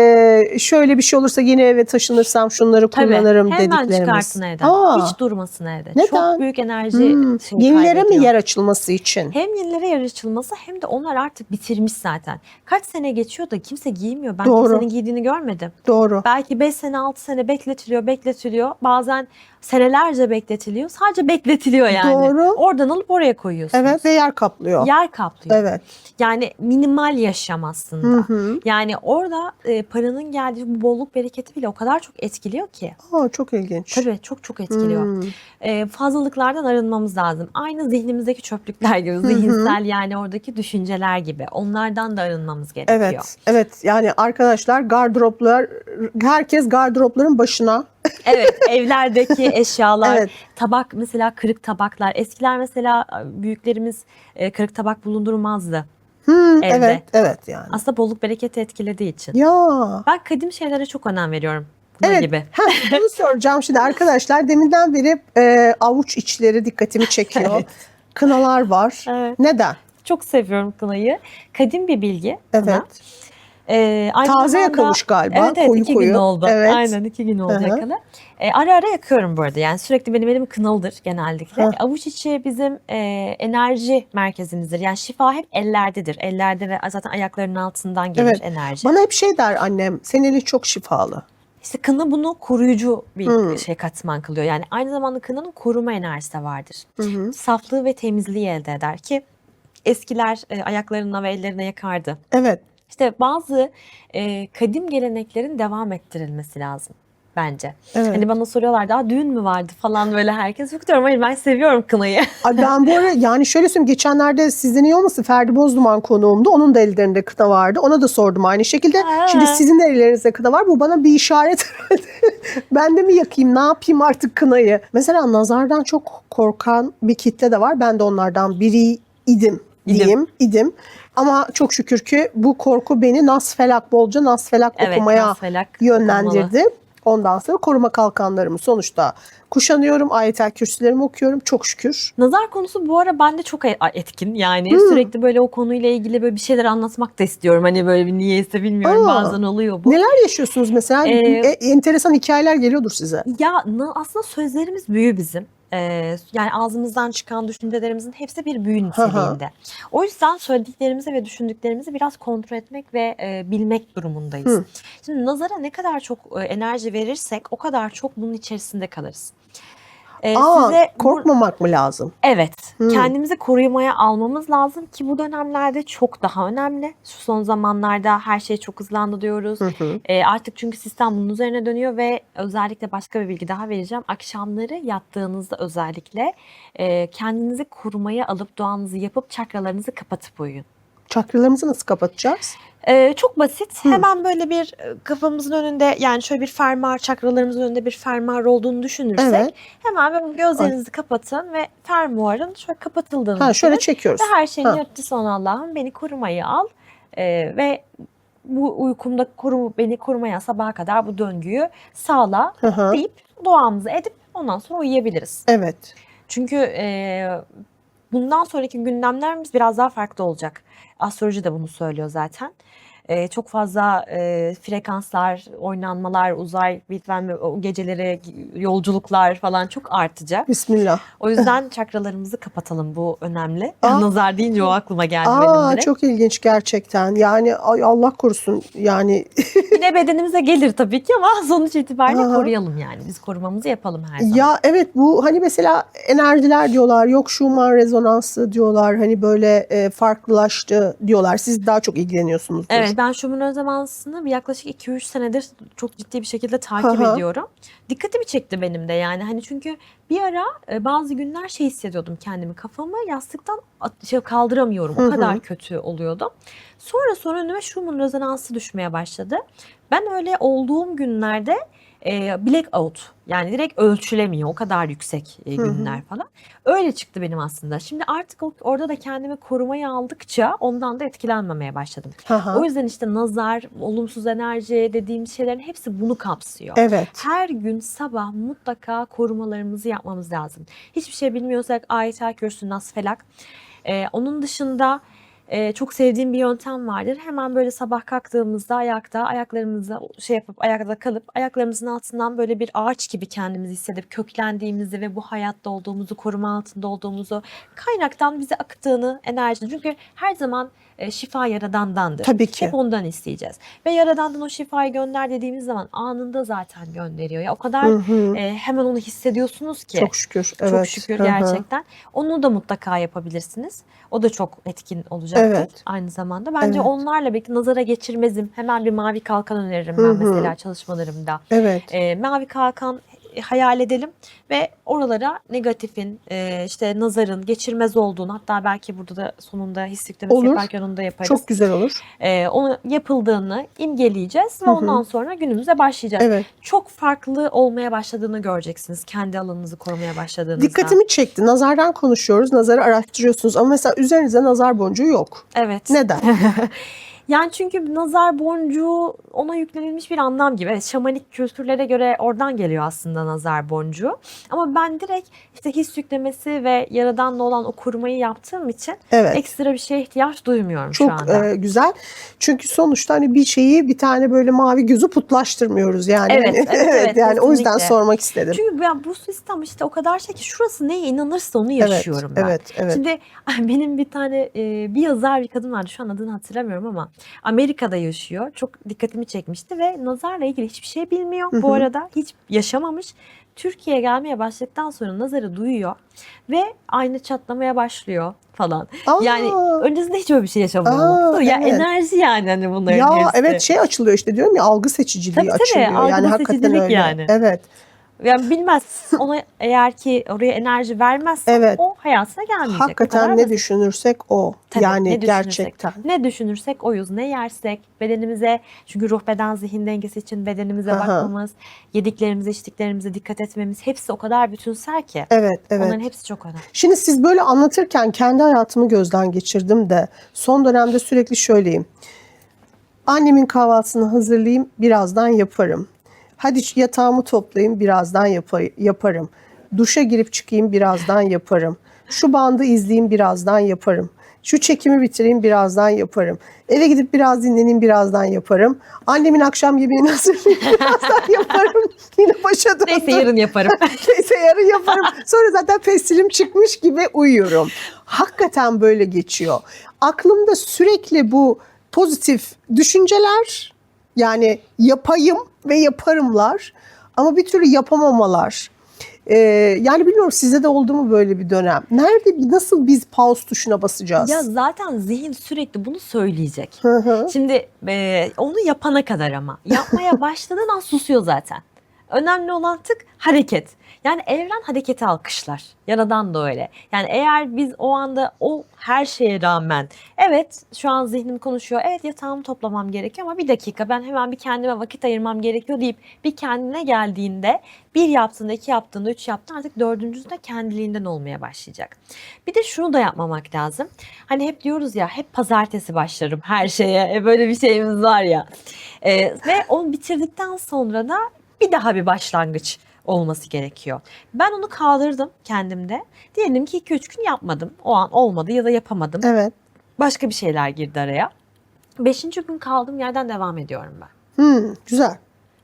şöyle bir şey olursa yeni eve taşınırsam şunları kullanırım hemen dediklerimiz. çıkartın evden. Hiç durmasın evde. Neden? Çok büyük enerji Yenilere mi kaybediyor. yer açılması için? Hem yenilere yer açılması hem de onlar artık bitirmiş zaten. Kaç sene geçiyor da kimse giymiyor. Ben Doğru. kimsenin giydiğini görmedim. Doğru. Belki 5 sene 6 sene bekletiliyor. Bazen senelerce bekletiliyor. Sadece bekletiliyor yani. Doğru. Oradan alıp oraya koyuyorsunuz. Evet ve yer kaplıyor. Yer kaplıyor. Evet. Yani minimal yaşam aslında. Hı hı. Yani orada paranın geldiği bu bolluk bereketi bile o kadar çok etkiliyor ki. Çok ilginç. Tabii çok etkiliyor. Fazlalıklardan arınmamız lazım. Aynı zihnimizdeki çöplükler gibi, zihinsel yani oradaki düşünceler gibi. Onlardan da arınmamız gerekiyor. Evet. Yani arkadaşlar gardıroplar, herkes gardıropların başına. Evet, evlerdeki eşyalar, Evet. tabak mesela kırık tabaklar. Eskiler mesela büyüklerimiz kırık tabak bulundurmazdı evde. Evet yani. Aslında bolluk bereketi etkilediği için. Ya. Ben kadim şeylere çok önem veriyorum. Bunun Evet. gibi. Bunu soracağım şimdi arkadaşlar. Deminden beri avuç içleri dikkatimi çekiyor. Evet. Kınalar var. Evet. Neden? Çok seviyorum kınayı. Kadim bir bilgi. Evet. Kına. Aynı Taze zamanda- yakılmış galiba. Evet, Koyu 2 koyu. gün oldu. Evet. Aynen 2 gün oldu Hı hı. yakalı. Ara ara yakıyorum bu arada. Yani sürekli benim elim kınalıdır genellikle. Hı. Avuç içi bizim enerji merkezimizdir. Yani şifa hep ellerdedir. Ellerde ve zaten ayaklarının altından gelir Evet. enerji. Bana hep şey der annem. Senin elin çok şifalı. İşte kına bunu koruyucu bir şey katman kılıyor. Yani aynı zamanda kınanın koruma enerjisi de vardır. Saflığı ve temizliği elde eder ki eskiler ayaklarına ve ellerine yakardı. Evet. İşte bazı kadim geleneklerin devam ettirilmesi lazım bence. Evet. Hani bana soruyorlardı, düğün mü vardı falan böyle herkes. Yok diyorum, hayır ben seviyorum kınayı. Ay ben bu ara yani şöyle söyleyeyim, geçenlerde sizden iyi olmasın Ferdi Bozduman konuğumdu. Onun da ellerinde kına vardı. Ona da sordum aynı şekilde. Ha. Şimdi sizin de ellerinizde kına var. Bu bana bir işaret herhalde. Ben de mi yakayım, ne yapayım artık kınayı? Mesela nazardan çok korkan bir kitle de var. Ben de onlardan biriydim diyeyim. Ama çok şükür ki bu korku beni bolca Nas Felak Evet, okumaya Nas Felak yönlendirdi. Ondan sonra koruma kalkanlarımı sonuçta kuşanıyorum. Ayetel kürsülerimi okuyorum çok şükür. Nazar konusu bu ara bende çok etkin. Yani sürekli böyle o konuyla ilgili böyle bir şeyler anlatmak da istiyorum. Hani böyle bir niyeyse bilmiyorum, bazen oluyor bu. Neler yaşıyorsunuz mesela? Enteresan hikayeler geliyordur size. Ya aslında sözlerimiz büyü bizim. Yani ağzımızdan çıkan düşüncelerimizin hepsi bir büyü niteliğinde. O yüzden söylediklerimizi ve düşündüklerimizi biraz kontrol etmek ve bilmek durumundayız. Şimdi nazara ne kadar çok enerji verirsek o kadar çok bunun içerisinde kalırız. Korkmamak mı lazım? Evet. Kendimizi korumaya almamız lazım ki bu dönemlerde çok daha önemli. Şu son zamanlarda her şey çok hızlandı diyoruz. Artık çünkü sistem bunun üzerine dönüyor ve özellikle başka bir bilgi daha vereceğim. Akşamları yattığınızda özellikle kendinizi korumaya alıp duanızı yapıp çakralarınızı kapatıp uyuyun. Çakralarımızı nasıl kapatacağız? Çok basit. Hemen böyle bir kafamızın önünde, yani şöyle bir fermuar, çakralarımızın önünde bir fermuar olduğunu düşünürsek Evet. hemen böyle gözlerinizi kapatın ve fermuarın şöyle kapatıldığını Şöyle düşünün. çekiyoruz. Ve her şeyin yaratıcısı olan Allah'ım beni korumayı al ve bu uykumda beni korumaya sabaha kadar bu döngüyü sağla deyip duamızı edip ondan sonra uyuyabiliriz. Evet. Çünkü bundan sonraki gündemlerimiz biraz daha farklı olacak. Astroloji de bunu söylüyor zaten. Çok fazla frekanslar, oynanmalar, uzay, bilmem o geceleri, yolculuklar falan çok artacak. Bismillah. O yüzden çakralarımızı kapatalım, bu önemli. Nazar deyince o aklıma geldi benim direkt. Çok ilginç gerçekten. Yani Allah korusun yani. Yine bedenimize gelir tabii ki ama sonuç itibariyle koruyalım yani. Biz korumamızı yapalım her zaman. Ya evet, bu hani mesela enerjiler diyorlar, yok Schumann rezonansı diyorlar, hani böyle farklılaştı diyorlar. Siz daha çok ilgileniyorsunuzdur. Evet, ben Schumann rezonanssını yaklaşık 2-3 senedir çok ciddi bir şekilde takip ediyorum. Dikkatimi çekti benim de yani. Hani çünkü bir ara bazı günler hissediyordum kendimi, kafamı yastıktan kaldıramıyorum. O kadar kötü oluyordum. Sonra önüme Schumann rezonansı düşmeye başladı. Ben öyle olduğum günlerde blackout. Yani direkt ölçülemiyor. O kadar yüksek günler falan. Öyle çıktı benim aslında. Şimdi artık orada da kendimi korumaya aldıkça ondan da etkilenmemeye başladım. O yüzden işte nazar, olumsuz enerji dediğimiz şeylerin hepsi bunu kapsıyor. Evet. Her gün sabah mutlaka korumalarımızı yapmamız lazım. Hiçbir şey bilmiyorsak Ayetel Kürsü, Nas, Felak. Onun dışında çok sevdiğim bir yöntem vardır. Hemen böyle sabah kalktığımızda ayaklarımızı yapıp ayakta kalıp ayaklarımızın altından böyle bir ağaç gibi kendimizi hissedip köklendiğimizi ve bu hayatta olduğumuzu, koruma altında olduğumuzu, kaynaktan bize aktığını, enerjini. Çünkü her zaman şifa Yaradan'dandır. Tabii ki. Hep ondan isteyeceğiz. Ve Yaradan'dan o şifayı gönder dediğimiz zaman anında zaten gönderiyor. Ya o kadar hemen onu hissediyorsunuz ki. Çok şükür. Çok Evet. şükür gerçekten. Onu da mutlaka yapabilirsiniz. O da çok etkin olacaktır aynı zamanda. Bence onlarla birlikte nazara geçirmezim. Hemen bir mavi kalkan öneririm ben mesela çalışmalarımda. Evet. Mavi kalkan hayal edelim ve oralara negatifin, işte nazarın geçirmez olduğunu, hatta belki burada da sonunda his yüklemesi yaparken onu da yaparız. Çok güzel olur. Onu yapıldığını imgeleyeceğiz ve ondan sonra günümüze başlayacağız. Evet. Çok farklı olmaya başladığını göreceksiniz kendi alanınızı korumaya başladığınızda. Dikkatimi çekti. Nazardan konuşuyoruz. Nazarı araştırıyorsunuz ama mesela üzerinizde nazar boncuğu yok. Evet. Neden? Yani çünkü nazar boncuğu ona yüklenilmiş bir anlam gibi. Evet, şamanik kültürlere göre oradan geliyor aslında nazar boncuğu. Ama ben direkt işte his yüklemesi ve Yaradan'la olan o korumayı yaptığım için ekstra bir şeye ihtiyaç duymuyorum çok şu anda. Çok güzel. Çünkü sonuçta hani bir şeyi bir tane böyle mavi gözü putlaştırmıyoruz yani. Evet, yani o yüzden kesinlikle. sormak istedim. Çünkü ben bu sistem işte o kadar ki şurası neye inanırsa onu yaşıyorum ben. Evet. Şimdi benim bir tane bir yazar bir kadın vardı, şu an adını hatırlamıyorum ama Amerika'da yaşıyor. Çok dikkatimi çekmişti ve nazarla ilgili hiçbir şey bilmiyor. Bu arada hiç yaşamamış. Türkiye'ye gelmeye başladıktan sonra nazarı duyuyor ve ayna çatlamaya başlıyor falan. Yani öncesinde hiç öyle bir şey yaşamıyor. Ya enerji yani hani bunların hepsi. Evet şey açılıyor işte diyorum ya, algı seçiciliği açılıyor. Algı yani hakikaten öyle. Yani. Evet. Yani bilmez. Ona eğer ki oraya enerji vermezse o hayatına gelmeyecek. Hakikaten ne düşünürsek o. Tabii, yani gerçekten. Ne düşünürsek oyuz. Ne yersek bedenimize, çünkü ruh beden zihin dengesi için bedenimize bakmamız, yediklerimize içtiklerimize dikkat etmemiz hepsi o kadar bütünsel ki. Evet. Onların hepsi çok önemli. Şimdi siz böyle anlatırken kendi hayatımı gözden geçirdim de son dönemde sürekli şöyleyim. Annemin kahvaltısını hazırlayayım, birazdan yaparım. Hadi yatağımı toplayayım, birazdan yaparım. Duşa girip çıkayım, birazdan yaparım. Şu bandı izleyeyim, birazdan yaparım. Şu çekimi bitireyim, birazdan yaparım. Eve gidip biraz dinleneyim, birazdan yaparım. Annemin akşam yemeğini hazırlayayım, birazdan yaparım. Yine başa döndüm. Neyse yarın yaparım. Neyse yarın yaparım. Sonra zaten pestilim çıkmış gibi uyuyorum. Hakikaten böyle geçiyor. Aklımda sürekli bu pozitif düşünceler, yani yapayım ve yaparımlar ama bir türlü yapamamalar. Yani bilmiyorum, sizde de oldu mu böyle bir dönem? Nerede, nasıl biz pause tuşuna basacağız? Ya zaten zihin sürekli bunu söyleyecek. Şimdi onu yapana kadar ama. Yapmaya başladığın an susuyor zaten. Önemli olan tık hareket. Yani evren hareketi alkışlar. Yaradan da öyle. Yani eğer biz o anda o her şeye rağmen evet şu an zihnim konuşuyor. Evet yatağımı toplamam gerekiyor ama bir dakika ben hemen bir kendime vakit ayırmam gerekiyor deyip bir kendine geldiğinde bir yaptığında, iki yaptığında, üç yaptığında artık dördüncüsünde kendiliğinden olmaya başlayacak. Bir de şunu da yapmamak lazım. Hani hep diyoruz ya, hep pazartesi başlarım her şeye. Böyle bir şeyimiz var ya. Ve onu bitirdikten sonra da bir daha bir başlangıç olması gerekiyor. Ben onu kaldırdım kendimde. Diyelim ki 2-3 gün yapmadım. O an olmadı ya da yapamadım. Evet. Başka bir şeyler girdi araya. 5. gün kaldığım yerden devam ediyorum ben. Güzel.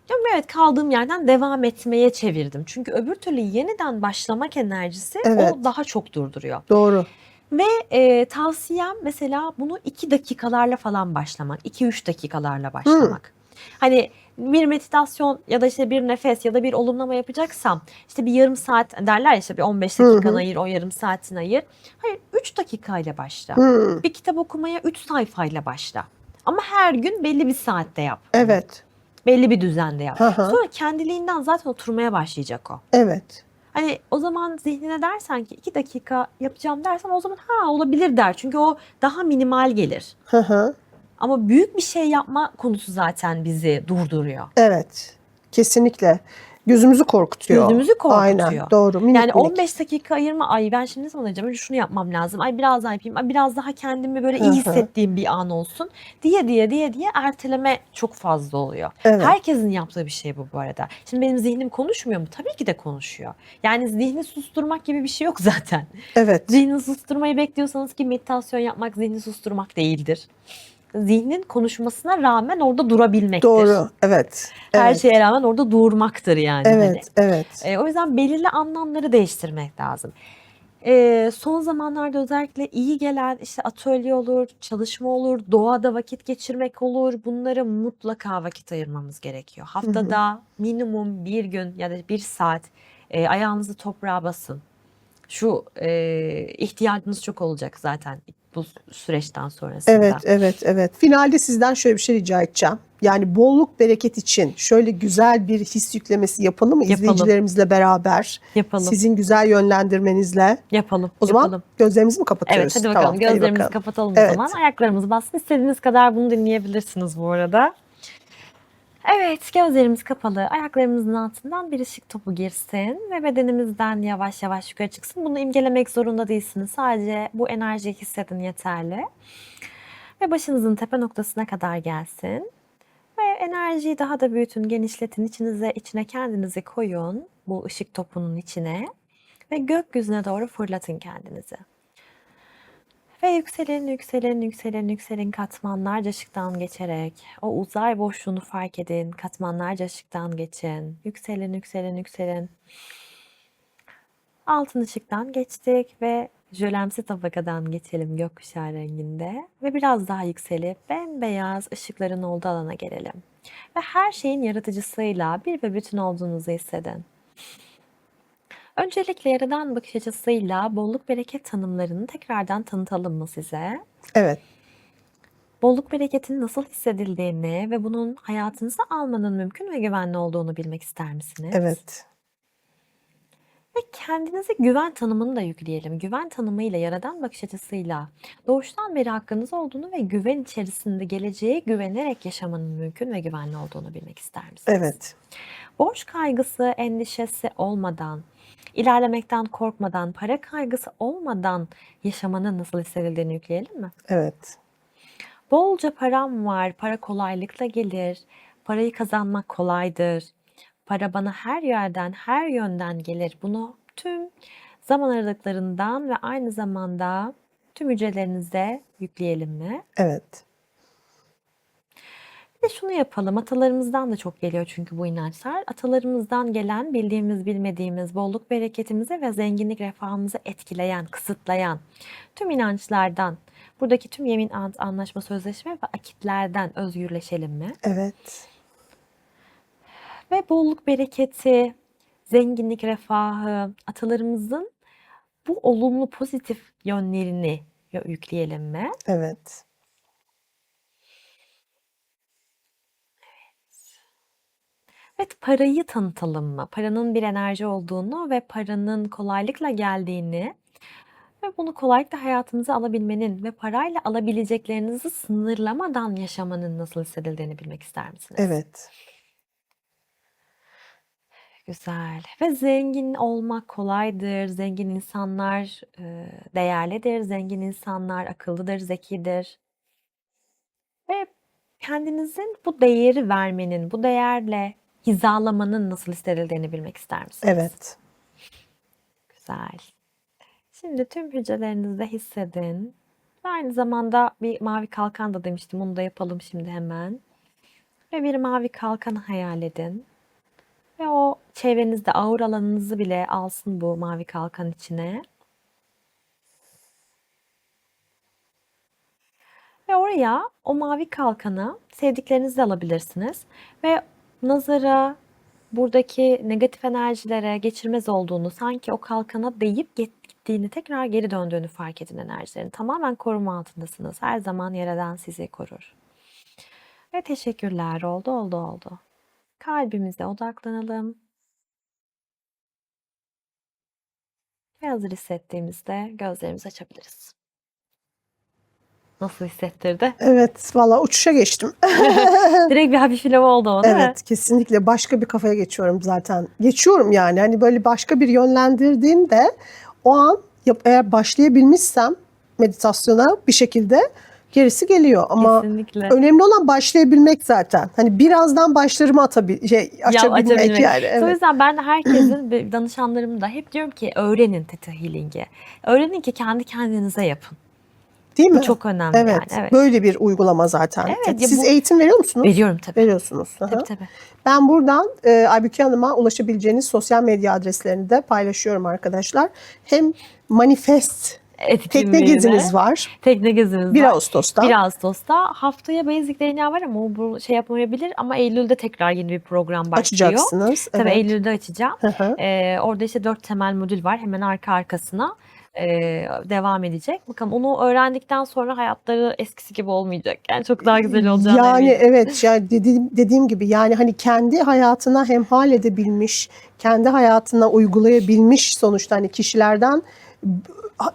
Diyorum evet, kaldığım yerden devam etmeye çevirdim. Çünkü öbür türlü yeniden başlamak enerjisi o daha çok durduruyor. Doğru. Ve tavsiyem mesela bunu 2 dakikalarla falan başlamak. 2-3 dakikalarla başlamak. Hani bir meditasyon ya da işte bir nefes ya da bir olumlama yapacaksam işte bir yarım saat derler ya, işte bir 15 dakikanı ayır, o yarım saatini ayır. Hayır, 3 dakikayla başla. Bir kitap okumaya 3 sayfayla başla. Ama her gün belli bir saatte yap. Evet. Belli bir düzende yap. Sonra kendiliğinden zaten oturmaya başlayacak o. Evet. Hani o zaman zihnine dersen ki 2 dakika yapacağım dersen o zaman olabilir der. Çünkü o daha minimal gelir. Ama büyük bir şey yapma konusu zaten bizi durduruyor. Evet. Kesinlikle. Gözümüzü korkutuyor. Gözümüzü Aynen. korkutuyor. Doğru. Minik Yani minik. 15 dakika ayırma. Ay ben şimdi ne zaman arayacağım? Önce şunu yapmam lazım. Ay biraz daha yapayım. Ay biraz daha kendimi böyle Hı iyi hı. hissettiğim bir an olsun. Diye erteleme çok fazla oluyor. Evet. Herkesin yaptığı bir şey bu arada. Şimdi benim zihnim konuşmuyor mu? Tabii ki de konuşuyor. Yani zihni susturmak gibi bir şey yok zaten. Evet. Zihni susturmayı bekliyorsanız ki meditasyon yapmak zihni susturmak değildir. Zihnin konuşmasına rağmen orada durabilmektir. Doğru. Evet. Her Evet. şeye rağmen orada durmaktır yani. Hani. Evet. Evet. O yüzden belirli anlamları değiştirmek lazım. Son zamanlarda özellikle iyi gelen işte atölye olur, çalışma olur, doğada vakit geçirmek olur. Bunlara mutlaka vakit ayırmamız gerekiyor. Haftada minimum bir gün ya da bir saat ayağınızı toprağa basın. Şu ihtiyacınız çok olacak zaten bu süreçten sonrasında. Evet. Finalde sizden şöyle bir şey rica edeceğim. Yani bolluk bereket için şöyle güzel bir his yüklemesi yapalım mı Yapalım. izleyicilerimizle beraber? Yapalım. Sizin güzel yönlendirmenizle. Yapalım. O zaman yapalım. gözlerimizi mi kapatıyoruz? Evet, hadi bakalım. Tamam, hadi Gözlerimizi bakalım. kapatalım Evet. o zaman. Ayaklarımızı basın. İstediğiniz kadar bunu dinleyebilirsiniz bu arada. Evet, gözlerimiz kapalı. Ayaklarımızın altından bir ışık topu girsin ve bedenimizden yavaş yavaş yukarı çıksın. Bunu imgelemek zorunda değilsiniz. Sadece bu enerjiyi hissedin yeterli. Ve başınızın tepe noktasına kadar gelsin. Ve enerjiyi daha da büyütün, genişletin. İçine kendinizi koyun bu ışık topunun içine. Ve gökyüzüne doğru fırlatın kendinizi. Ve yükselin katmanlarca ışıktan geçerek o uzay boşluğunu fark edin. Katmanlarca ışıktan geçin. Yükselin. Altın ışıktan geçtik ve jölemsi tabakadan geçelim gökkuşağı renginde. Ve biraz daha yükselip bembeyaz ışıkların olduğu alana gelelim. Ve her şeyin yaratıcısıyla bir ve bütün olduğunuzu hissedin. Öncelikle yaradan bakış açısıyla bolluk bereket tanımlarını tekrardan tanıtalım mı size? Evet. Bolluk bereketin nasıl hissedildiğini ve bunun hayatınıza almanın mümkün ve güvenli olduğunu bilmek ister misiniz? Evet. Ve kendinize güven tanımını da yükleyelim. Güven tanımıyla, yaradan bakış açısıyla doğuştan beri hakkınız olduğunu ve güven içerisinde geleceğe güvenerek yaşamanın mümkün ve güvenli olduğunu bilmek ister misiniz? Evet. Borç kaygısı, endişesi olmadan, ilerlemekten korkmadan, para kaygısı olmadan yaşamanın nasıl hissedildiğini yükleyelim mi? Evet. Bolca param var, para kolaylıkla gelir, parayı kazanmak kolaydır, para bana her yerden, her yönden gelir. Bunu tüm zaman aralıklarından ve aynı zamanda tüm hücrelerinize yükleyelim mi? Evet. Bir de şunu yapalım, atalarımızdan da çok geliyor çünkü bu inançlar. Atalarımızdan gelen, bildiğimiz, bilmediğimiz, bolluk bereketimizi ve zenginlik refahımızı etkileyen, kısıtlayan tüm inançlardan, buradaki tüm yemin, ant, anlaşma, sözleşme ve akitlerden özgürleşelim mi? Evet. Ve bolluk bereketi, zenginlik refahı, atalarımızın bu olumlu, pozitif yönlerini yükleyelim mi? Evet. Evet, parayı tanıtalım mı? Paranın bir enerji olduğunu ve paranın kolaylıkla geldiğini ve bunu kolaylıkla hayatınıza alabilmenin ve parayla alabileceklerinizi sınırlamadan yaşamanın nasıl hissedildiğini bilmek ister misiniz? Evet. Güzel. Ve zengin olmak kolaydır. Zengin insanlar değerlidir. Zengin insanlar akıllıdır, zekidir. Ve kendinizin bu değeri vermenin, bu değerle hizalamanın nasıl hissedildiğini bilmek ister misiniz? Evet. Güzel. Şimdi tüm hücrelerinizde hissedin. Ve aynı zamanda bir mavi kalkan da demiştim. Onu da yapalım şimdi hemen. Ve bir mavi kalkan hayal edin. Ve o çevrenizde ağır alanınızı bile alsın bu mavi kalkan içine. Ve oraya o mavi kalkanı sevdiklerinizle alabilirsiniz. Ve nazara, buradaki negatif enerjilere geçirmez olduğunu, sanki o kalkana değip gittiğini, tekrar geri döndüğünü fark edin enerjilerin. Tamamen koruma altındasınız. Her zaman Yaradan sizi korur. Ve teşekkürler. Oldu. Kalbimize odaklanalım. Ve hazır hissettiğimizde gözlerimizi açabiliriz. Nasıl hissettirdi? Evet, valla uçuşa geçtim. Direkt bir hafifleme oldu ama değil mi? Evet, kesinlikle başka bir kafaya geçiyorum zaten. Geçiyorum yani. Hani böyle başka bir yönlendirdiğinde o an eğer başlayabilmişsem meditasyona bir şekilde gerisi geliyor. Ama Kesinlikle. önemli olan başlayabilmek zaten. Hani birazdan başlarımı açabilmek yani. O Evet. yüzden ben de herkesin danışanlarımda hep diyorum ki öğrenin Theta Healing'i. Öğrenin ki kendi kendinize yapın. Değil mi? Bu çok önemli Evet. yani. Evet. Böyle bir uygulama zaten. Evet, ya Siz bu- eğitim veriyor musunuz? Veriyorum tabii. Veriyorsunuz. Hı hı. Tabii. Ben buradan Aybüke Hanım'a ulaşabileceğiniz sosyal medya adreslerini de paylaşıyorum arkadaşlar. Hem manifest tekne geziniz var. Tekne gezimiz 1 var. Ağustos'ta. 1 Ağustos'ta. Haftaya Basic DNA var ama o bu şey yapamayabilir. Ama Eylül'de tekrar yeni bir program başlıyor. Açacaksınız. Tabii Evet. Eylül'de açacağım. Hı hı. Orada işte 4 temel modül var. Hemen arka arkasına devam edecek. Bakalım onu öğrendikten sonra hayatları eskisi gibi olmayacak. Yani çok daha güzel olacağını Yani eminim. evet, yani dediğim gibi yani hani kendi hayatına hemhal edebilmiş, kendi hayatına uygulayabilmiş sonuçta hani kişilerden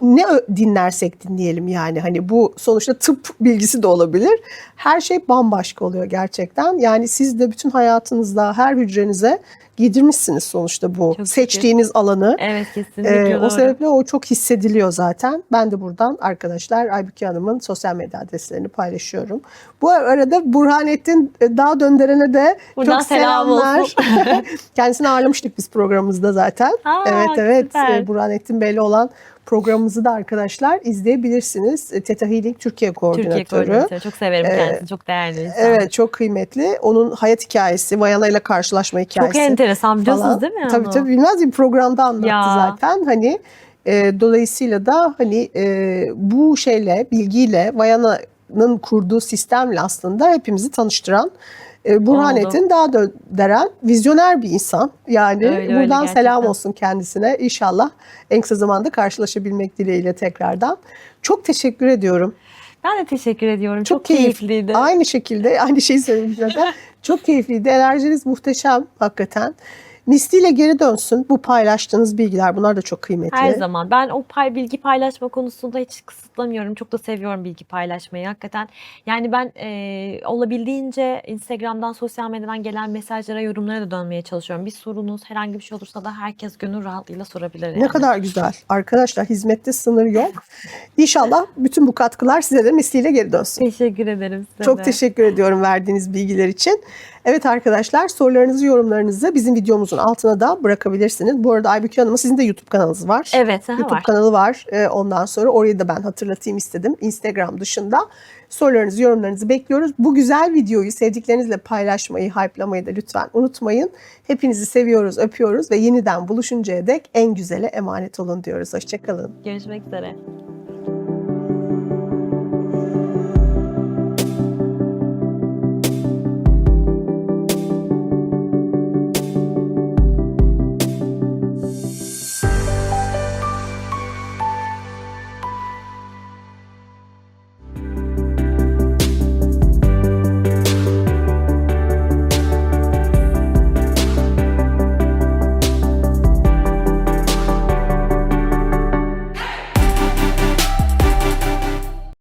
ne dinlersek dinleyelim yani hani bu sonuçta tıp bilgisi de olabilir. Her şey bambaşka oluyor gerçekten. Yani siz de bütün hayatınızda her hücrenize giydirmişsiniz sonuçta bu Çok seçtiğiniz alanı. Evet, kesinlikle O doğru. sebeple o çok hissediliyor zaten. Ben de buradan arkadaşlar Aybüke Hanım'ın sosyal medya adreslerini paylaşıyorum. Bu arada Burhanettin Dağ Dönderen'e de Buradan çok selam selamlar. olsun. Kendisini ağırlamıştık biz programımızda zaten. Aa, Evet. süper. Burhanettin Bey'le olan programımızı da arkadaşlar izleyebilirsiniz. Theta Healing Türkiye Türkiye Koordinatörü. koordinatörü. Çok severim kendisini. Çok değerli insan. Evet, çok kıymetli. Onun hayat hikayesi, Vayana ile karşılaşma hikayesi. Çok enteresan, biliyorsunuz falan. değil mi Tabii onu? tabii, bilmez bir programda anlattı Ya. zaten. Hani dolayısıyla da hani bu bilgiyle Vayana'nın kurduğu sistemle aslında hepimizi tanıştıran Burhanettin Dağ Dönderen vizyoner bir insan. Yani Öyle, buradan gerçekten. selam olsun kendisine. İnşallah en kısa zamanda karşılaşabilmek dileğiyle tekrardan. Çok teşekkür ediyorum. Ben de teşekkür ediyorum. Çok keyifliydi. Aynı şekilde aynı şeyi söyledim zaten. Çok keyifliydi. Enerjiniz muhteşem hakikaten. Misliyle geri dönsün bu paylaştığınız bilgiler. Bunlar da çok kıymetli. Her zaman. Ben o bilgi paylaşma konusunda hiç kısıtlamıyorum. Çok da seviyorum bilgi paylaşmayı hakikaten. Yani ben olabildiğince Instagram'dan, sosyal medyadan gelen mesajlara, yorumlara da dönmeye çalışıyorum. Bir sorunuz, herhangi bir şey olursa da herkes gönül rahatlığıyla sorabilir yani. Ne kadar güzel. Arkadaşlar, hizmette sınır yok. İnşallah bütün bu katkılar size de misliyle geri dönsün. Teşekkür ederim size Çok de. teşekkür ediyorum verdiğiniz bilgiler için. Evet arkadaşlar, sorularınızı, yorumlarınızı bizim videomuzun altına da bırakabilirsiniz. Bu arada Aybüke Hanım'ın sizin de YouTube kanalınız var. Evet, YouTube var. kanalı var. Ondan sonra orayı da ben hatırlatayım istedim. Instagram dışında sorularınızı, yorumlarınızı bekliyoruz. Bu güzel videoyu sevdiklerinizle paylaşmayı, hype'lamayı da lütfen unutmayın. Hepinizi seviyoruz, öpüyoruz ve yeniden buluşuncaya dek en güzele emanet olun diyoruz. Hoşça kalın. Görüşmek üzere.